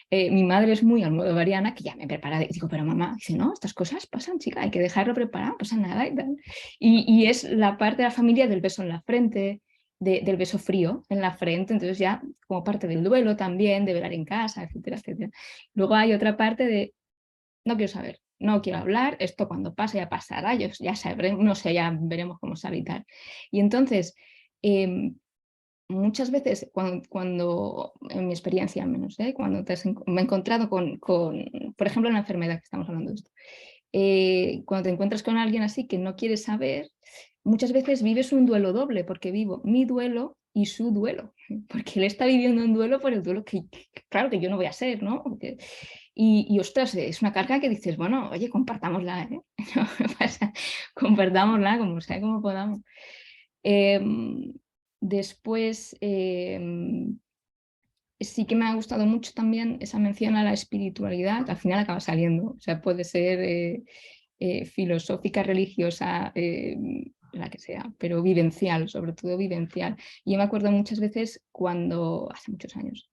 Mi madre es muy almodovariana, que ya me prepara, digo, pero mamá, dice, no, estas cosas pasan, chica, hay que dejarlo preparado, no pasa nada y tal. Y es la parte de la familia del beso en la frente, del beso frío en la frente, entonces ya como parte del duelo también, de velar en casa, etcétera, etcétera. Luego hay otra parte de, no quiero saber, no quiero hablar, esto cuando pase ya pasará, ya sabremos, no sé, ya veremos cómo sale y tal. Y entonces... muchas veces, cuando en mi experiencia al menos, cuando me he encontrado con, por ejemplo, una enfermedad, que estamos hablando de esto, cuando te encuentras con alguien así que no quieres saber, muchas veces vives un duelo doble, porque vivo mi duelo y su duelo, porque él está viviendo un duelo por el duelo que claro, que yo no voy a ser, ¿no? Y ostras, es una carga que dices, bueno, oye, compartámosla, ¿eh? Compartámosla como sea, como podamos. Después, sí que me ha gustado mucho también esa mención a la espiritualidad, al final acaba saliendo, o sea, puede ser filosófica, religiosa, la que sea, pero vivencial, sobre todo vivencial. Y yo me acuerdo muchas veces cuando, hace muchos años,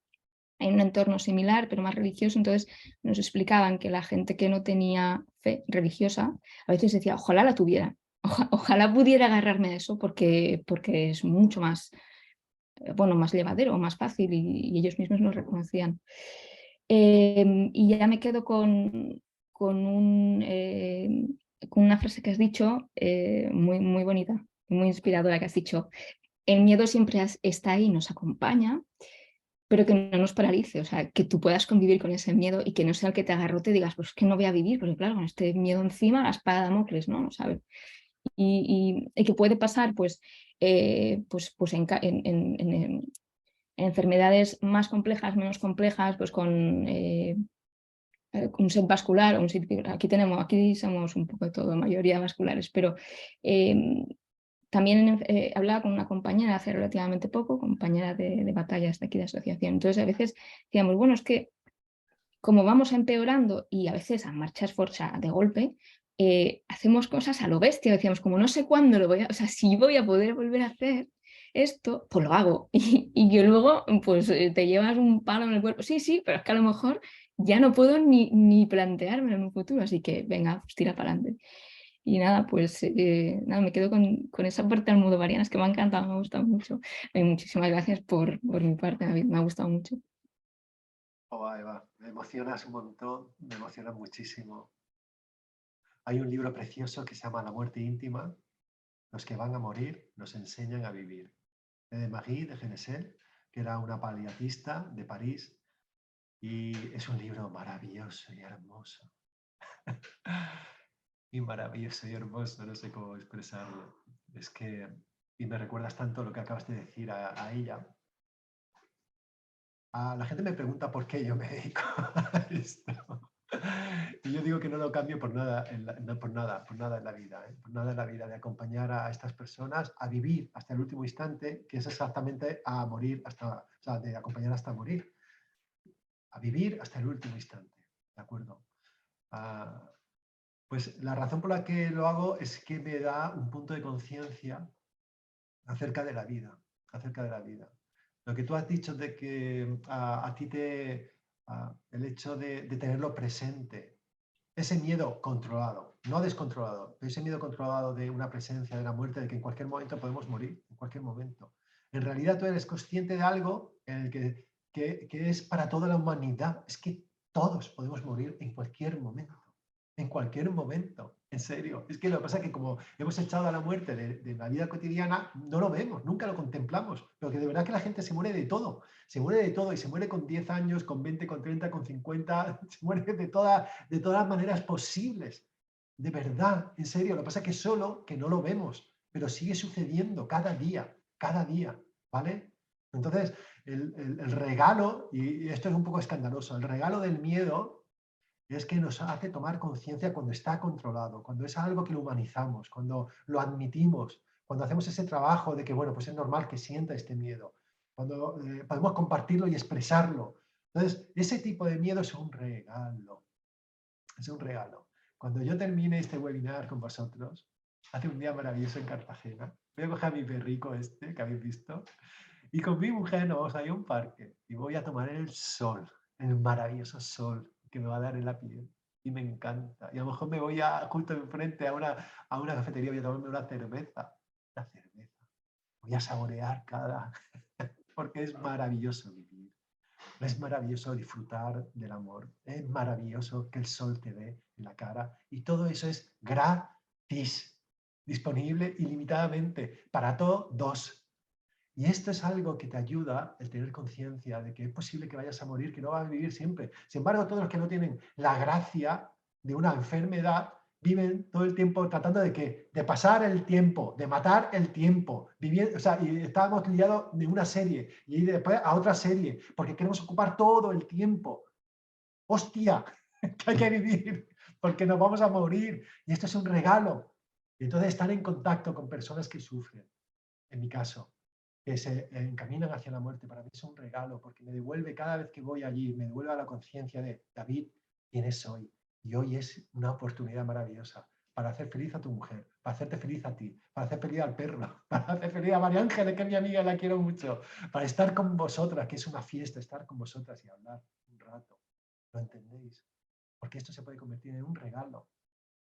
en un entorno similar, pero más religioso, entonces nos explicaban que la gente que no tenía fe religiosa, a veces decía, ojalá la tuviera. Ojalá pudiera agarrarme a eso porque es mucho más, bueno, más llevadero, más fácil y ellos mismos lo reconocían. Y ya me quedo con una frase que has dicho muy, muy bonita, muy inspiradora, que has dicho, el miedo siempre está ahí, nos acompaña, pero que no nos paralice, o sea, que tú puedas convivir con ese miedo y que no sea el que te agarrote y digas, pues es que no voy a vivir, porque claro, con este miedo encima, la espada de Damocles, ¿no? ¿Sabes? Y que puede pasar pues en enfermedades más complejas, menos complejas, pues con un set vascular, aquí somos un poco de todo, mayoría vasculares, pero también hablaba con una compañera hace relativamente poco, compañera de batallas de aquí de asociación, entonces a veces decíamos, bueno, es que como vamos empeorando y a veces a marchas forzadas de golpe, hacemos cosas a lo bestia, decíamos, como no sé cuándo lo voy a, o sea, si voy a poder volver a hacer esto, pues lo hago. Y que luego, pues te llevas un palo en el cuerpo, sí, pero es que a lo mejor ya no puedo ni plantearme en un futuro, así que venga, pues tira para adelante. Y nada, pues nada, me quedo con esa parte almodovariana, es que me ha encantado, me ha gustado mucho. Muchísimas gracias por mi parte, David, me ha gustado mucho. Oh, Eva, me emocionas un montón, me emocionas muchísimo. Hay un libro precioso que se llama La muerte íntima. Los que van a morir nos enseñan a vivir. De Marie de Genesel, que era una paliatista de París. Y es un libro maravilloso y hermoso. Y maravilloso y hermoso, no sé cómo expresarlo. Es que, y me recuerdas tanto lo que acabas de decir a ella. La gente me pregunta por qué yo me dedico a esto. Y yo digo que no lo cambio por nada, por nada en la vida, por nada en la vida, de acompañar a estas personas a vivir hasta el último instante, que es exactamente a morir hasta, o sea, de acompañar hasta morir, a vivir hasta el último instante, ¿de acuerdo? Pues la razón por la que lo hago es que me da un punto de conciencia acerca de la vida, acerca de la vida. Lo que tú has dicho de que a ti el hecho de tenerlo presente, ese miedo controlado, no descontrolado, pero ese miedo controlado de una presencia, de la muerte, de que en cualquier momento podemos morir, en cualquier momento. En realidad tú eres consciente de algo en el que es para toda la humanidad. Es que todos podemos morir en cualquier momento. En cualquier momento, en serio. Es que lo que pasa es que como hemos echado a la muerte de la vida cotidiana, no lo vemos, nunca lo contemplamos. Pero que de verdad que la gente se muere de todo. Se muere de todo y se muere con 10 años, con 20, con 30, con 50. Se muere de todas las maneras posibles. De verdad, en serio. Lo que pasa es que solo que no lo vemos, pero sigue sucediendo cada día, ¿vale? Entonces, el regalo, y esto es un poco escandaloso, el regalo del miedo es que nos hace tomar conciencia cuando está controlado, cuando es algo que lo humanizamos, cuando lo admitimos, cuando hacemos ese trabajo de que, bueno, pues es normal que sienta este miedo, cuando podemos compartirlo y expresarlo. Entonces, ese tipo de miedo es un regalo, es un regalo. Cuando yo termine este webinar con vosotros, hace un día maravilloso en Cartagena, voy a coger a mi perrico este que habéis visto, y con mi mujer nos vamos a ir a un parque y voy a tomar el sol, el maravilloso sol que me va a dar en la piel. Y me encanta. Y a lo mejor me voy justo enfrente a una cafetería, voy a tomarme una cerveza. Una cerveza. Voy a saborear cada... Porque es maravilloso vivir. Es maravilloso disfrutar del amor. Es maravilloso que el sol te dé en la cara. Y todo eso es gratis. Disponible ilimitadamente para todos. Y esto es algo que te ayuda el tener conciencia de que es posible que vayas a morir, que no vas a vivir siempre. Sin embargo, todos los que no tienen la gracia de una enfermedad viven todo el tiempo tratando de ¿qué? De pasar el tiempo, de matar el tiempo. O sea, y estábamos liados de una serie y después a otra serie, porque queremos ocupar todo el tiempo. ¡Hostia! Que hay que vivir, porque nos vamos a morir. Y esto es un regalo. Y entonces estar en contacto con personas que sufren, en mi caso, que se encaminan hacia la muerte, para mí es un regalo, porque me devuelve cada vez que voy allí, me devuelve a la conciencia de, David, ¿quién es hoy? Y hoy es una oportunidad maravillosa para hacer feliz a tu mujer, para hacerte feliz a ti, para hacer feliz al perro, para hacer feliz a María Ángeles, que es mi amiga, la quiero mucho, para estar con vosotras, que es una fiesta, estar con vosotras y hablar un rato. ¿Lo entendéis? Porque esto se puede convertir en un regalo,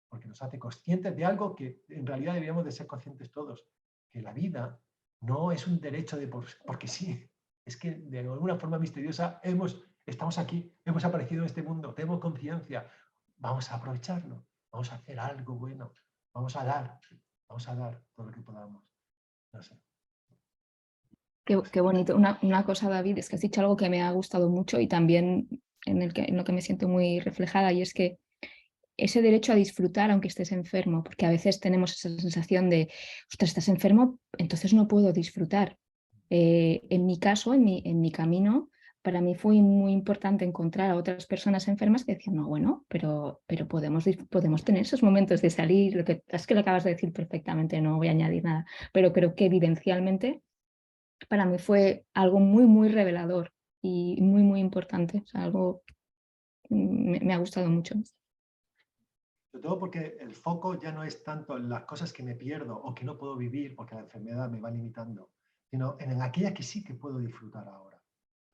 porque nos hace conscientes de algo que en realidad deberíamos de ser conscientes todos, que la vida no es un derecho de porque sí, es que de alguna forma misteriosa estamos aquí, hemos aparecido en este mundo, tenemos conciencia, vamos a aprovecharlo, vamos a hacer algo bueno, vamos a dar todo lo que podamos. No sé. Qué bonito. Una cosa, David, es que has dicho algo que me ha gustado mucho y también en lo que me siento muy reflejada, y es que ese derecho a disfrutar aunque estés enfermo, porque a veces tenemos esa sensación de, ostras, estás enfermo, entonces no puedo disfrutar. En mi caso, en mi camino, para mí fue muy importante encontrar a otras personas enfermas que decían, no, bueno, pero podemos tener esos momentos de salir, es que lo acabas de decir perfectamente, no voy a añadir nada, pero creo que evidencialmente para mí fue algo muy, muy revelador y muy, muy importante, o sea, algo me ha gustado mucho. Sobre todo porque el foco ya no es tanto en las cosas que me pierdo o que no puedo vivir porque la enfermedad me va limitando, sino en aquellas que sí que puedo disfrutar ahora.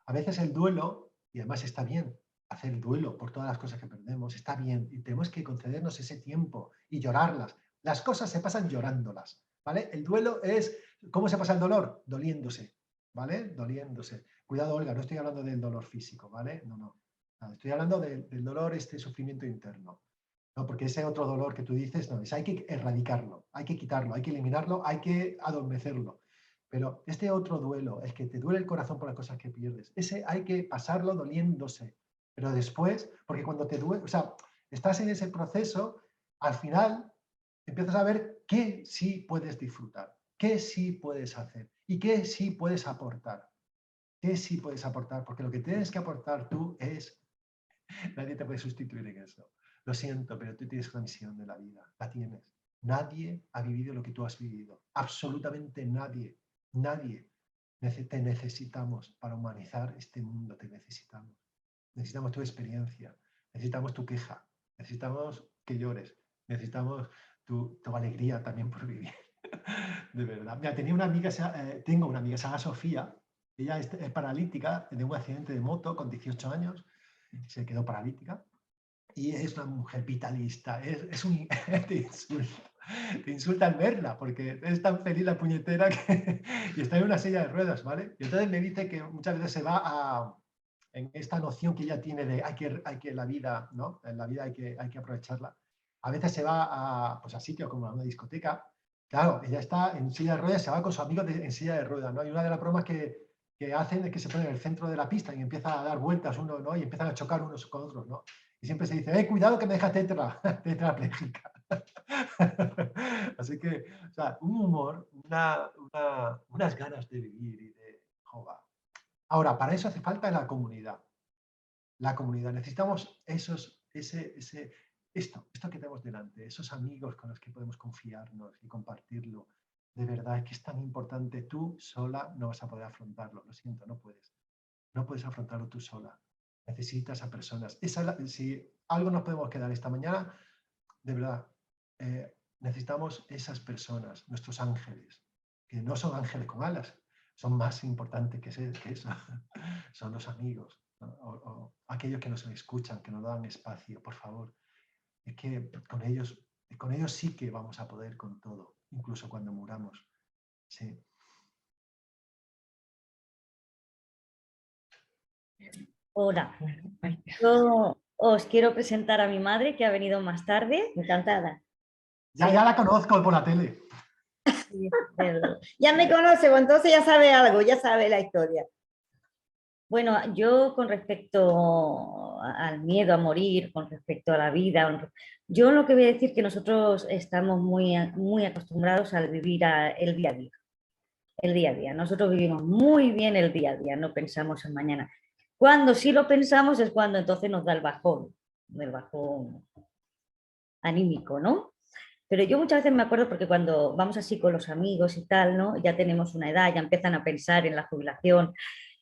A veces el duelo, y además está bien, hacer el duelo por todas las cosas que perdemos, está bien, y tenemos que concedernos ese tiempo y llorarlas. Las cosas se pasan llorándolas, ¿vale? El duelo es, ¿cómo se pasa el dolor? Doliéndose, ¿vale? Doliéndose. Cuidado, Olga, no estoy hablando del dolor físico, ¿vale? No. Estoy hablando del dolor, este sufrimiento interno. No, porque ese otro dolor que tú dices, no, hay que erradicarlo, hay que quitarlo, hay que eliminarlo, hay que adormecerlo. Pero este otro duelo, el que te duele el corazón por las cosas que pierdes, ese hay que pasarlo doliéndose. Pero después, porque cuando te duele, o sea, estás en ese proceso, al final empiezas a ver qué sí puedes disfrutar, qué sí puedes hacer y qué sí puedes aportar. ¿Qué sí puedes aportar? Porque lo que tienes que aportar tú es... Nadie te puede sustituir en eso. Lo siento, pero tú tienes una misión de la vida. La tienes. Nadie ha vivido lo que tú has vivido. Absolutamente nadie. Nadie. Te necesitamos para humanizar este mundo. Te necesitamos. Necesitamos tu experiencia. Necesitamos tu queja. Necesitamos que llores. Necesitamos tu alegría también por vivir. De verdad. Mira, tengo una amiga, se llama Sofía. Ella es paralítica de un accidente de moto con 18 años. Se quedó paralítica y es una mujer vitalista, te insulta al verla porque es tan feliz la puñetera que y está en una silla de ruedas, ¿vale? Y entonces me dice que muchas veces se va en esta noción que ella tiene de hay que la vida, ¿no? En la vida hay que aprovecharla. A veces se va pues a sitios como a una discoteca. Claro, ella está en silla de ruedas, se va con sus amigos en silla de ruedas, ¿no? Y una de las bromas que hacen es que se ponen en el centro de la pista y empiezan a dar vueltas uno, ¿no? Y empiezan a chocar unos con otros, ¿no? Y siempre se dice, cuidado que me deja tetrapléjica. Así que, o sea, un humor, unas ganas de vivir y de joder. Ahora, para eso hace falta la comunidad. La comunidad. Necesitamos esto que tenemos delante, esos amigos con los que podemos confiarnos y compartirlo. De verdad, es que es tan importante. Tú sola no vas a poder afrontarlo. Lo siento, no puedes. No puedes afrontarlo tú sola. Necesitas a personas. Si algo nos podemos quedar esta mañana, de verdad, necesitamos esas personas, nuestros ángeles, que no son ángeles con alas, son más importantes que eso. Son los amigos, ¿no? o aquellos que nos escuchan, que nos dan espacio, por favor. Es que con ellos sí que vamos a poder con todo, incluso cuando muramos. Sí. Hola, yo os quiero presentar a mi madre que ha venido más tarde. Encantada. Ya la conozco por la tele. Ya me conoce, pues entonces ya sabe algo, ya sabe la historia. Bueno, yo con respecto al miedo a morir, con respecto a la vida, yo lo que voy a decir es que nosotros estamos muy acostumbrados al vivir el día a día. El día a día. Nosotros vivimos muy bien el día a día, no pensamos en mañana. Cuando sí lo pensamos es cuando entonces nos da el bajón anímico, ¿no? Pero yo muchas veces me acuerdo porque cuando vamos así con los amigos y tal, ¿no? Ya tenemos una edad, ya empiezan a pensar en la jubilación.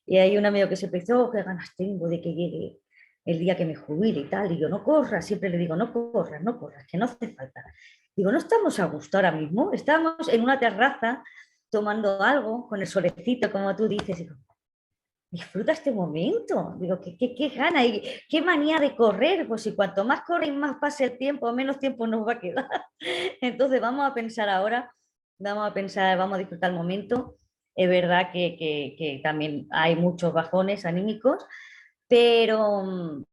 Y hay un amigo que se pensó, qué ganas tengo de que llegue el día que me jubile y tal. Y yo, no corras, siempre le digo, no corras, que no hace falta. Digo, no estamos a gusto ahora mismo, estamos en una terraza tomando algo con el solecito, como tú dices. Digo, disfruta este momento. Digo, qué gana y qué manía de correr. Pues si cuanto más corre y más pase el tiempo, menos tiempo nos va a quedar. Entonces vamos a pensar ahora, vamos a disfrutar el momento. Es verdad que también hay muchos bajones anímicos, pero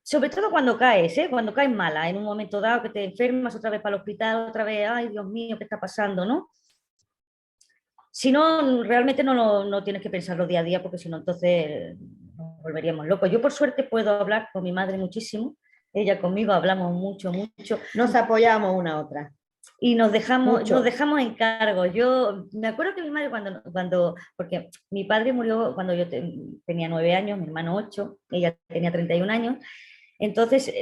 sobre todo cuando caes, cuando caes mala, en un momento dado que te enfermas otra vez para el hospital, otra vez, ay Dios mío, ¿qué está pasando? ¿No? Si no, realmente no tienes que pensarlo día a día porque si no, entonces nos volveríamos locos. Yo por suerte puedo hablar con mi madre muchísimo, ella conmigo hablamos mucho. Nos apoyamos una a otra. Y nos dejamos en cargo. Yo me acuerdo que mi madre porque mi padre murió cuando yo tenía 9 años, mi hermano 8, ella tenía 31 años, entonces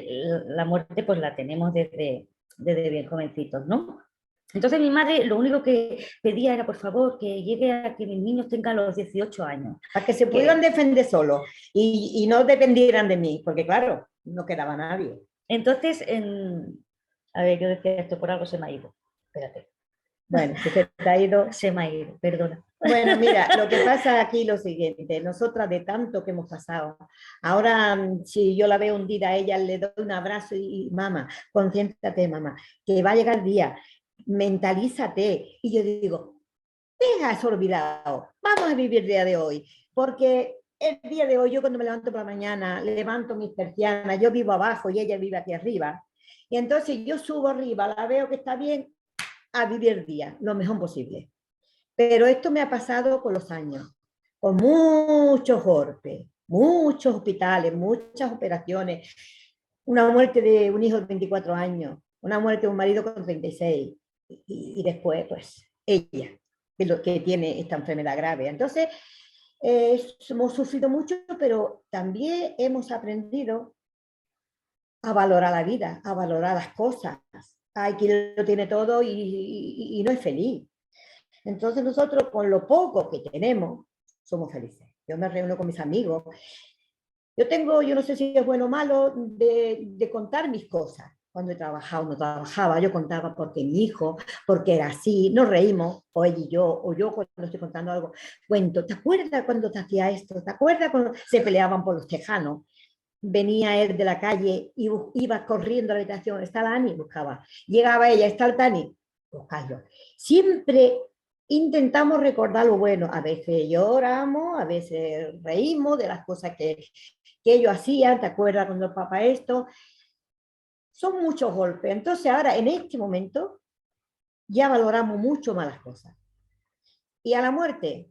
la muerte pues la tenemos desde bien jovencitos, ¿no? Entonces mi madre lo único que pedía era, por favor, que llegue a que mis niños tengan los 18 años. Para que se pudieran defender solos y no dependieran de mí, porque claro, no quedaba nadie. Entonces, a ver, yo decía esto, por algo se me ha ido. Espérate. Bueno, si se te ha ido, se me ha ido, perdona. Bueno, mira, lo que pasa aquí es lo siguiente, nosotras de tanto que hemos pasado, ahora si yo la veo hundida a ella, le doy un abrazo y mamá, concéntrate, mamá, que va a llegar el día, mentalízate. Y yo digo, deja eso olvidado, vamos a vivir el día de hoy, porque el día de hoy yo cuando me levanto por la mañana, levanto mis persianas, yo vivo abajo y ella vive aquí arriba, y entonces yo subo arriba, la veo que está bien, a vivir el día lo mejor posible. Pero esto me ha pasado con los años, con muchos golpes, muchos hospitales, muchas operaciones, una muerte de un hijo de 24 años, una muerte de un marido con 36, y después, pues, ella, que tiene esta enfermedad grave. Entonces, hemos sufrido mucho, pero también hemos aprendido a valorar la vida, a valorar las cosas. Hay quien lo tiene todo y no es feliz. Entonces nosotros con lo poco que tenemos somos felices. Yo me reúno con mis amigos. Yo no sé si es bueno o malo de contar mis cosas. Cuando he trabajado, no trabajaba, yo contaba porque mi hijo, porque era así, nos reímos, o ella y yo, o yo cuando estoy contando algo, cuento, ¿te acuerdas cuando te hacía esto? ¿Te acuerdas cuando se peleaban por los tejanos? Venía él de la calle y iba corriendo a la habitación, está la Ani, buscaba. Llegaba ella, está el Tani, buscando. Siempre intentamos recordar lo bueno. A veces lloramos, a veces reímos de las cosas que ellos hacían. ¿Te acuerdas cuando el papá esto? Son muchos golpes. Entonces ahora, en este momento, ya valoramos mucho más las cosas. Y a la muerte,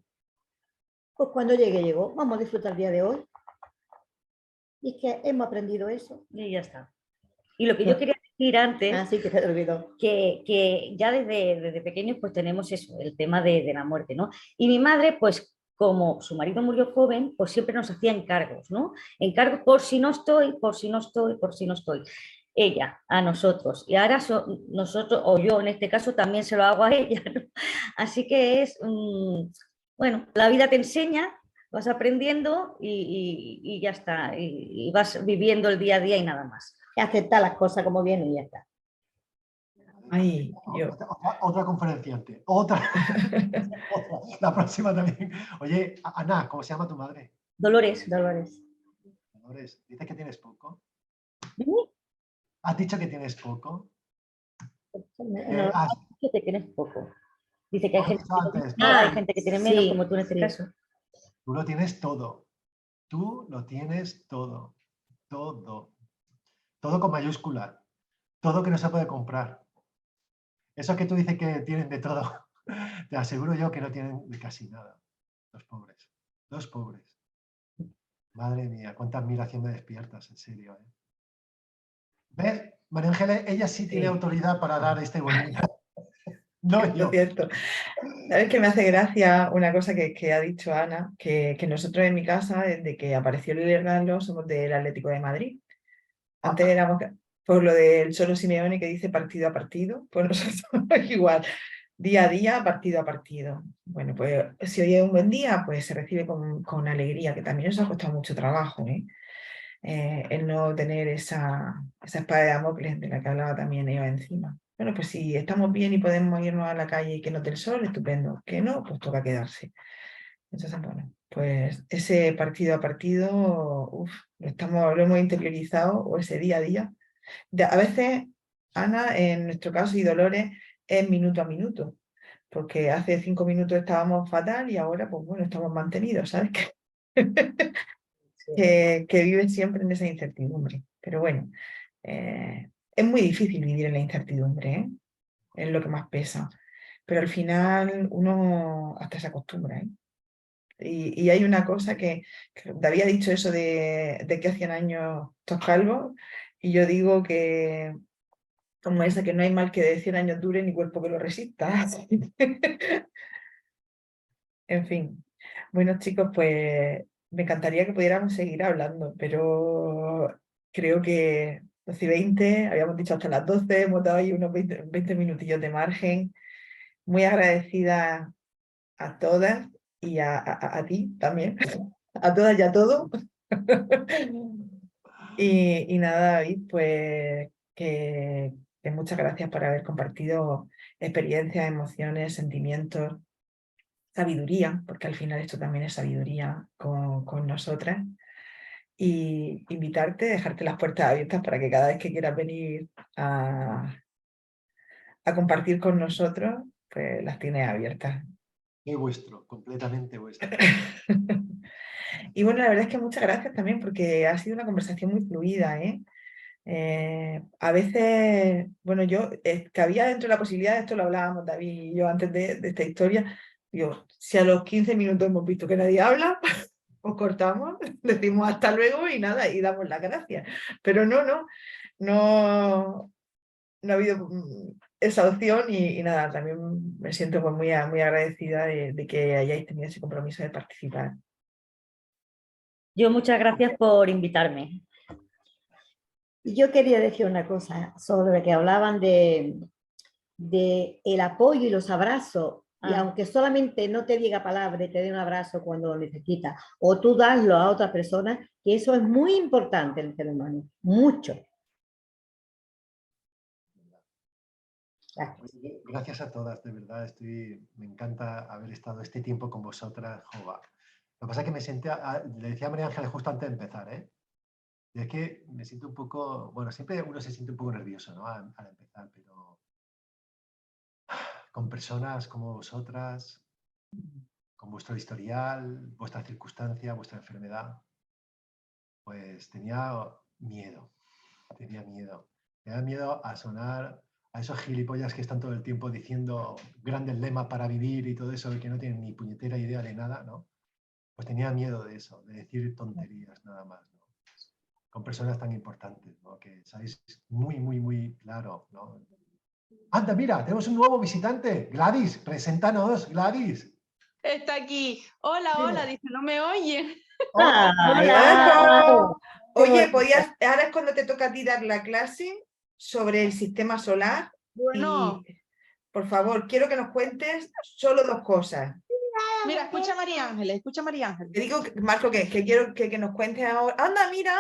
pues cuando llegue, llegó. Vamos a disfrutar el día de hoy. Y es que hemos aprendido eso. Y ya está. Y lo que yo quería decir antes, Así que te olvidó. que ya desde pequeños pues tenemos eso, el tema de la muerte, ¿no? Y mi madre, pues como su marido murió joven, pues siempre nos hacía encargos, ¿no? Encargos por si no estoy, por si no estoy, por si no estoy. Ella, a nosotros. Y ahora nosotros, o yo en este caso, también se lo hago a ella, ¿no? Así que es, bueno, la vida te enseña, vas aprendiendo y ya está. Y vas viviendo el día a día y nada más. Y aceptar las cosas como vienen y ya está. Ay, yo. Otra conferenciante, otra. La próxima también. Oye, Ana, ¿cómo se llama tu madre? Dolores. Dolores, ¿dices que tienes poco? ¿Has dicho que tienes poco? Que te tienes poco. Dice que hay gente, Antes, hay gente que tiene menos, sí, como tú en este sí. caso. Tú lo tienes todo. Tú lo tienes todo. Todo. Todo con mayúscula. Todo que no se puede comprar. Eso que tú dices que tienen de todo, te aseguro yo que no tienen de casi nada. Los pobres. Los pobres. Madre mía, cuánta admiración me despiertas, en serio. ¿Eh? ¿Ves? María Ángeles, ella sí tiene autoridad para dar este webinar. No yo. Es cierto. ¿Sabes qué me hace gracia una cosa que ha dicho Ana? Que nosotros en mi casa, desde que apareció el regalo, somos del Atlético de Madrid. Antes éramos por lo del Cholo Simeone que dice partido a partido, pues nosotros igual, día a día, partido a partido. Bueno, pues si hoy es un buen día, pues se recibe con alegría, que también nos ha costado mucho trabajo, ¿eh? El no tener esa espada de Damocles de la que hablaba también Eva encima. Bueno, pues si estamos bien y podemos irnos a la calle y que nos dé el sol, estupendo. Que no, pues toca quedarse. Entonces, bueno, pues ese partido a partido, lo hemos interiorizado, o ese día a día. A veces, Ana, en nuestro caso, y Dolores, es minuto a minuto, porque hace 5 minutos estábamos fatal y ahora, pues bueno, estamos mantenidos, ¿sabes? Que viven siempre en esa incertidumbre. Pero bueno, es muy difícil vivir en la incertidumbre, ¿eh? Es lo que más pesa. Pero al final uno hasta se acostumbra, ¿eh? Y hay una cosa que David ha dicho eso de que hacían años estos calvos, y yo digo que como esa que no hay mal que de 100 años dure ni cuerpo que lo resista. En fin. Bueno, chicos, pues me encantaría que pudiéramos seguir hablando, pero creo que 12:20, habíamos dicho hasta las 12, hemos dado ahí unos 20 minutillos de margen. Muy agradecida a todas y a ti también, a todas y a todos. Y nada, David, pues que muchas gracias por haber compartido experiencias, emociones, sentimientos sabiduría, porque al final esto también es sabiduría con nosotras, y invitarte, dejarte las puertas abiertas para que cada vez que quieras venir a compartir con nosotros, pues las tienes abiertas. Es vuestro, completamente vuestro. Y bueno, la verdad es que muchas gracias también porque ha sido una conversación muy fluida, ¿eh? A veces, bueno, yo cabía dentro de la posibilidad, esto lo hablábamos David y yo antes de esta historia, digo, si a los 15 minutos hemos visto que nadie habla, pues cortamos, decimos hasta luego y nada, y damos las gracias. Pero no ha habido esa opción y nada, también me siento pues muy agradecida de que hayáis tenido ese compromiso de participar. Yo muchas gracias por invitarme. Y yo quería decir una cosa sobre que hablaban de el apoyo y los abrazos. Y aunque solamente no te diga palabra y te dé un abrazo cuando lo necesitas, o tú daslo a otra persona, que eso es muy importante en el ser humano, mucho. Gracias. Gracias a todas, de verdad, me encanta haber estado este tiempo con vosotras. Jova. Lo que pasa es que me senté, le decía a María Ángeles justo antes de empezar, ¿eh? Y es que me siento un poco, bueno, siempre uno se siente un poco nervioso, ¿no? Al empezar, pero con personas como vosotras, con vuestro historial, vuestra circunstancia, vuestra enfermedad, pues tenía miedo. Me da miedo a sonar a esos gilipollas que están todo el tiempo diciendo grandes lemas para vivir y todo eso, que no tienen ni puñetera idea de nada, ¿no? Pues tenía miedo de eso, de decir tonterías nada más, ¿no? Con personas tan importantes, ¿no? Que sabéis muy, muy, muy claro, ¿no? Anda, mira, tenemos un nuevo visitante. Gladys, preséntanos, Gladys. Está aquí. Hola, dice, no me oyen. Hola. ¡Hola! Oye, ahora es cuando te toca a ti dar la clase sobre el sistema solar. Bueno. Y, por favor, quiero que nos cuentes solo 2 cosas. Mira, escucha a María Ángeles, Te digo, Marco, que quiero que nos cuentes ahora. Anda, mira,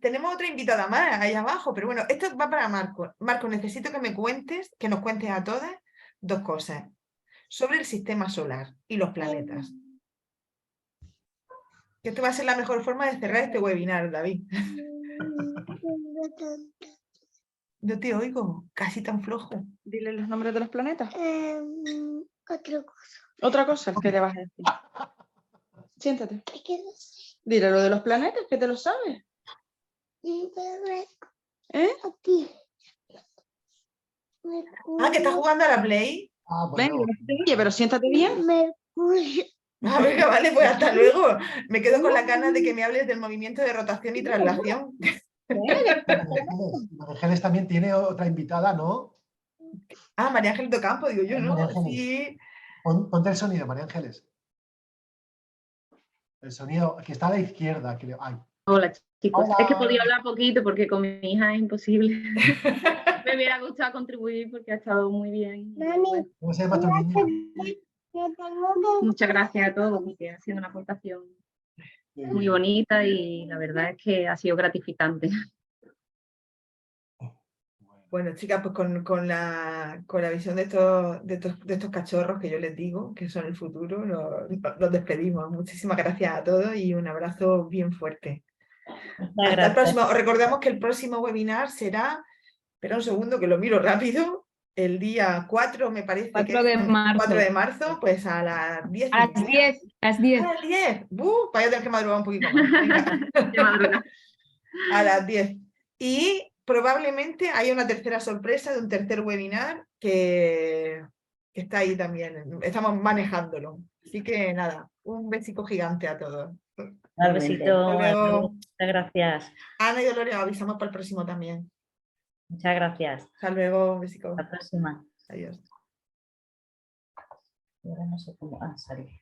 tenemos otra invitada más ahí abajo, pero bueno, esto va para Marco. Marco, necesito que nos cuentes a todas 2 cosas sobre el sistema solar y los planetas. Que esto va a ser la mejor forma de cerrar este webinar, David. No te oigo, casi tan flojo. Dile los nombres de los planetas. Otra cosa. Otra cosa, ¿qué le vas a decir? Siéntate. Dile lo de los planetas, que te lo sabes. ¿Eh? Ah, que estás jugando a la Play. Venga, Bueno. oye, pero siéntate bien. Ah, venga, vale, pues hasta luego. Me quedo con las ganas de que me hables del movimiento de rotación y traslación. María Ángeles también tiene otra invitada, ¿no? Ah, María Ángeles do Campo, digo yo, ¿no? María Ángeles. Sí. Ponte el sonido, María Ángeles. El sonido que está a la izquierda. Ay. Hola chicos, Hola. Es que podía hablar poquito porque con mi hija es imposible. Me hubiera gustado contribuir porque ha estado muy bien. Bueno, ¿Cómo se llama tu niña? muchas gracias a todos porque ha sido una aportación muy bonita y la verdad es que ha sido gratificante. Bueno, chicas, pues con la visión de estos cachorros que yo les digo, que son el futuro, nos despedimos. Muchísimas gracias a todos y un abrazo bien fuerte. Hasta el próximo. Os recordamos que el próximo webinar será, espera un segundo que lo miro rápido, el día 4, me parece 4 de marzo. 4 de marzo, pues a las 10. A las 10. A las 10. A las 10. Para yo tener que madrugar un poquito más. Venga. A las 10. Y probablemente haya una tercera sorpresa de un tercer webinar que está ahí también. Estamos manejándolo. Así que nada, un besico gigante a todos. Un besito. Muchas gracias. Ana y Dolores, avisamos para el próximo también. Muchas gracias. Hasta luego, un besico. Hasta la próxima. Adiós. Ahora no sé cómo salir.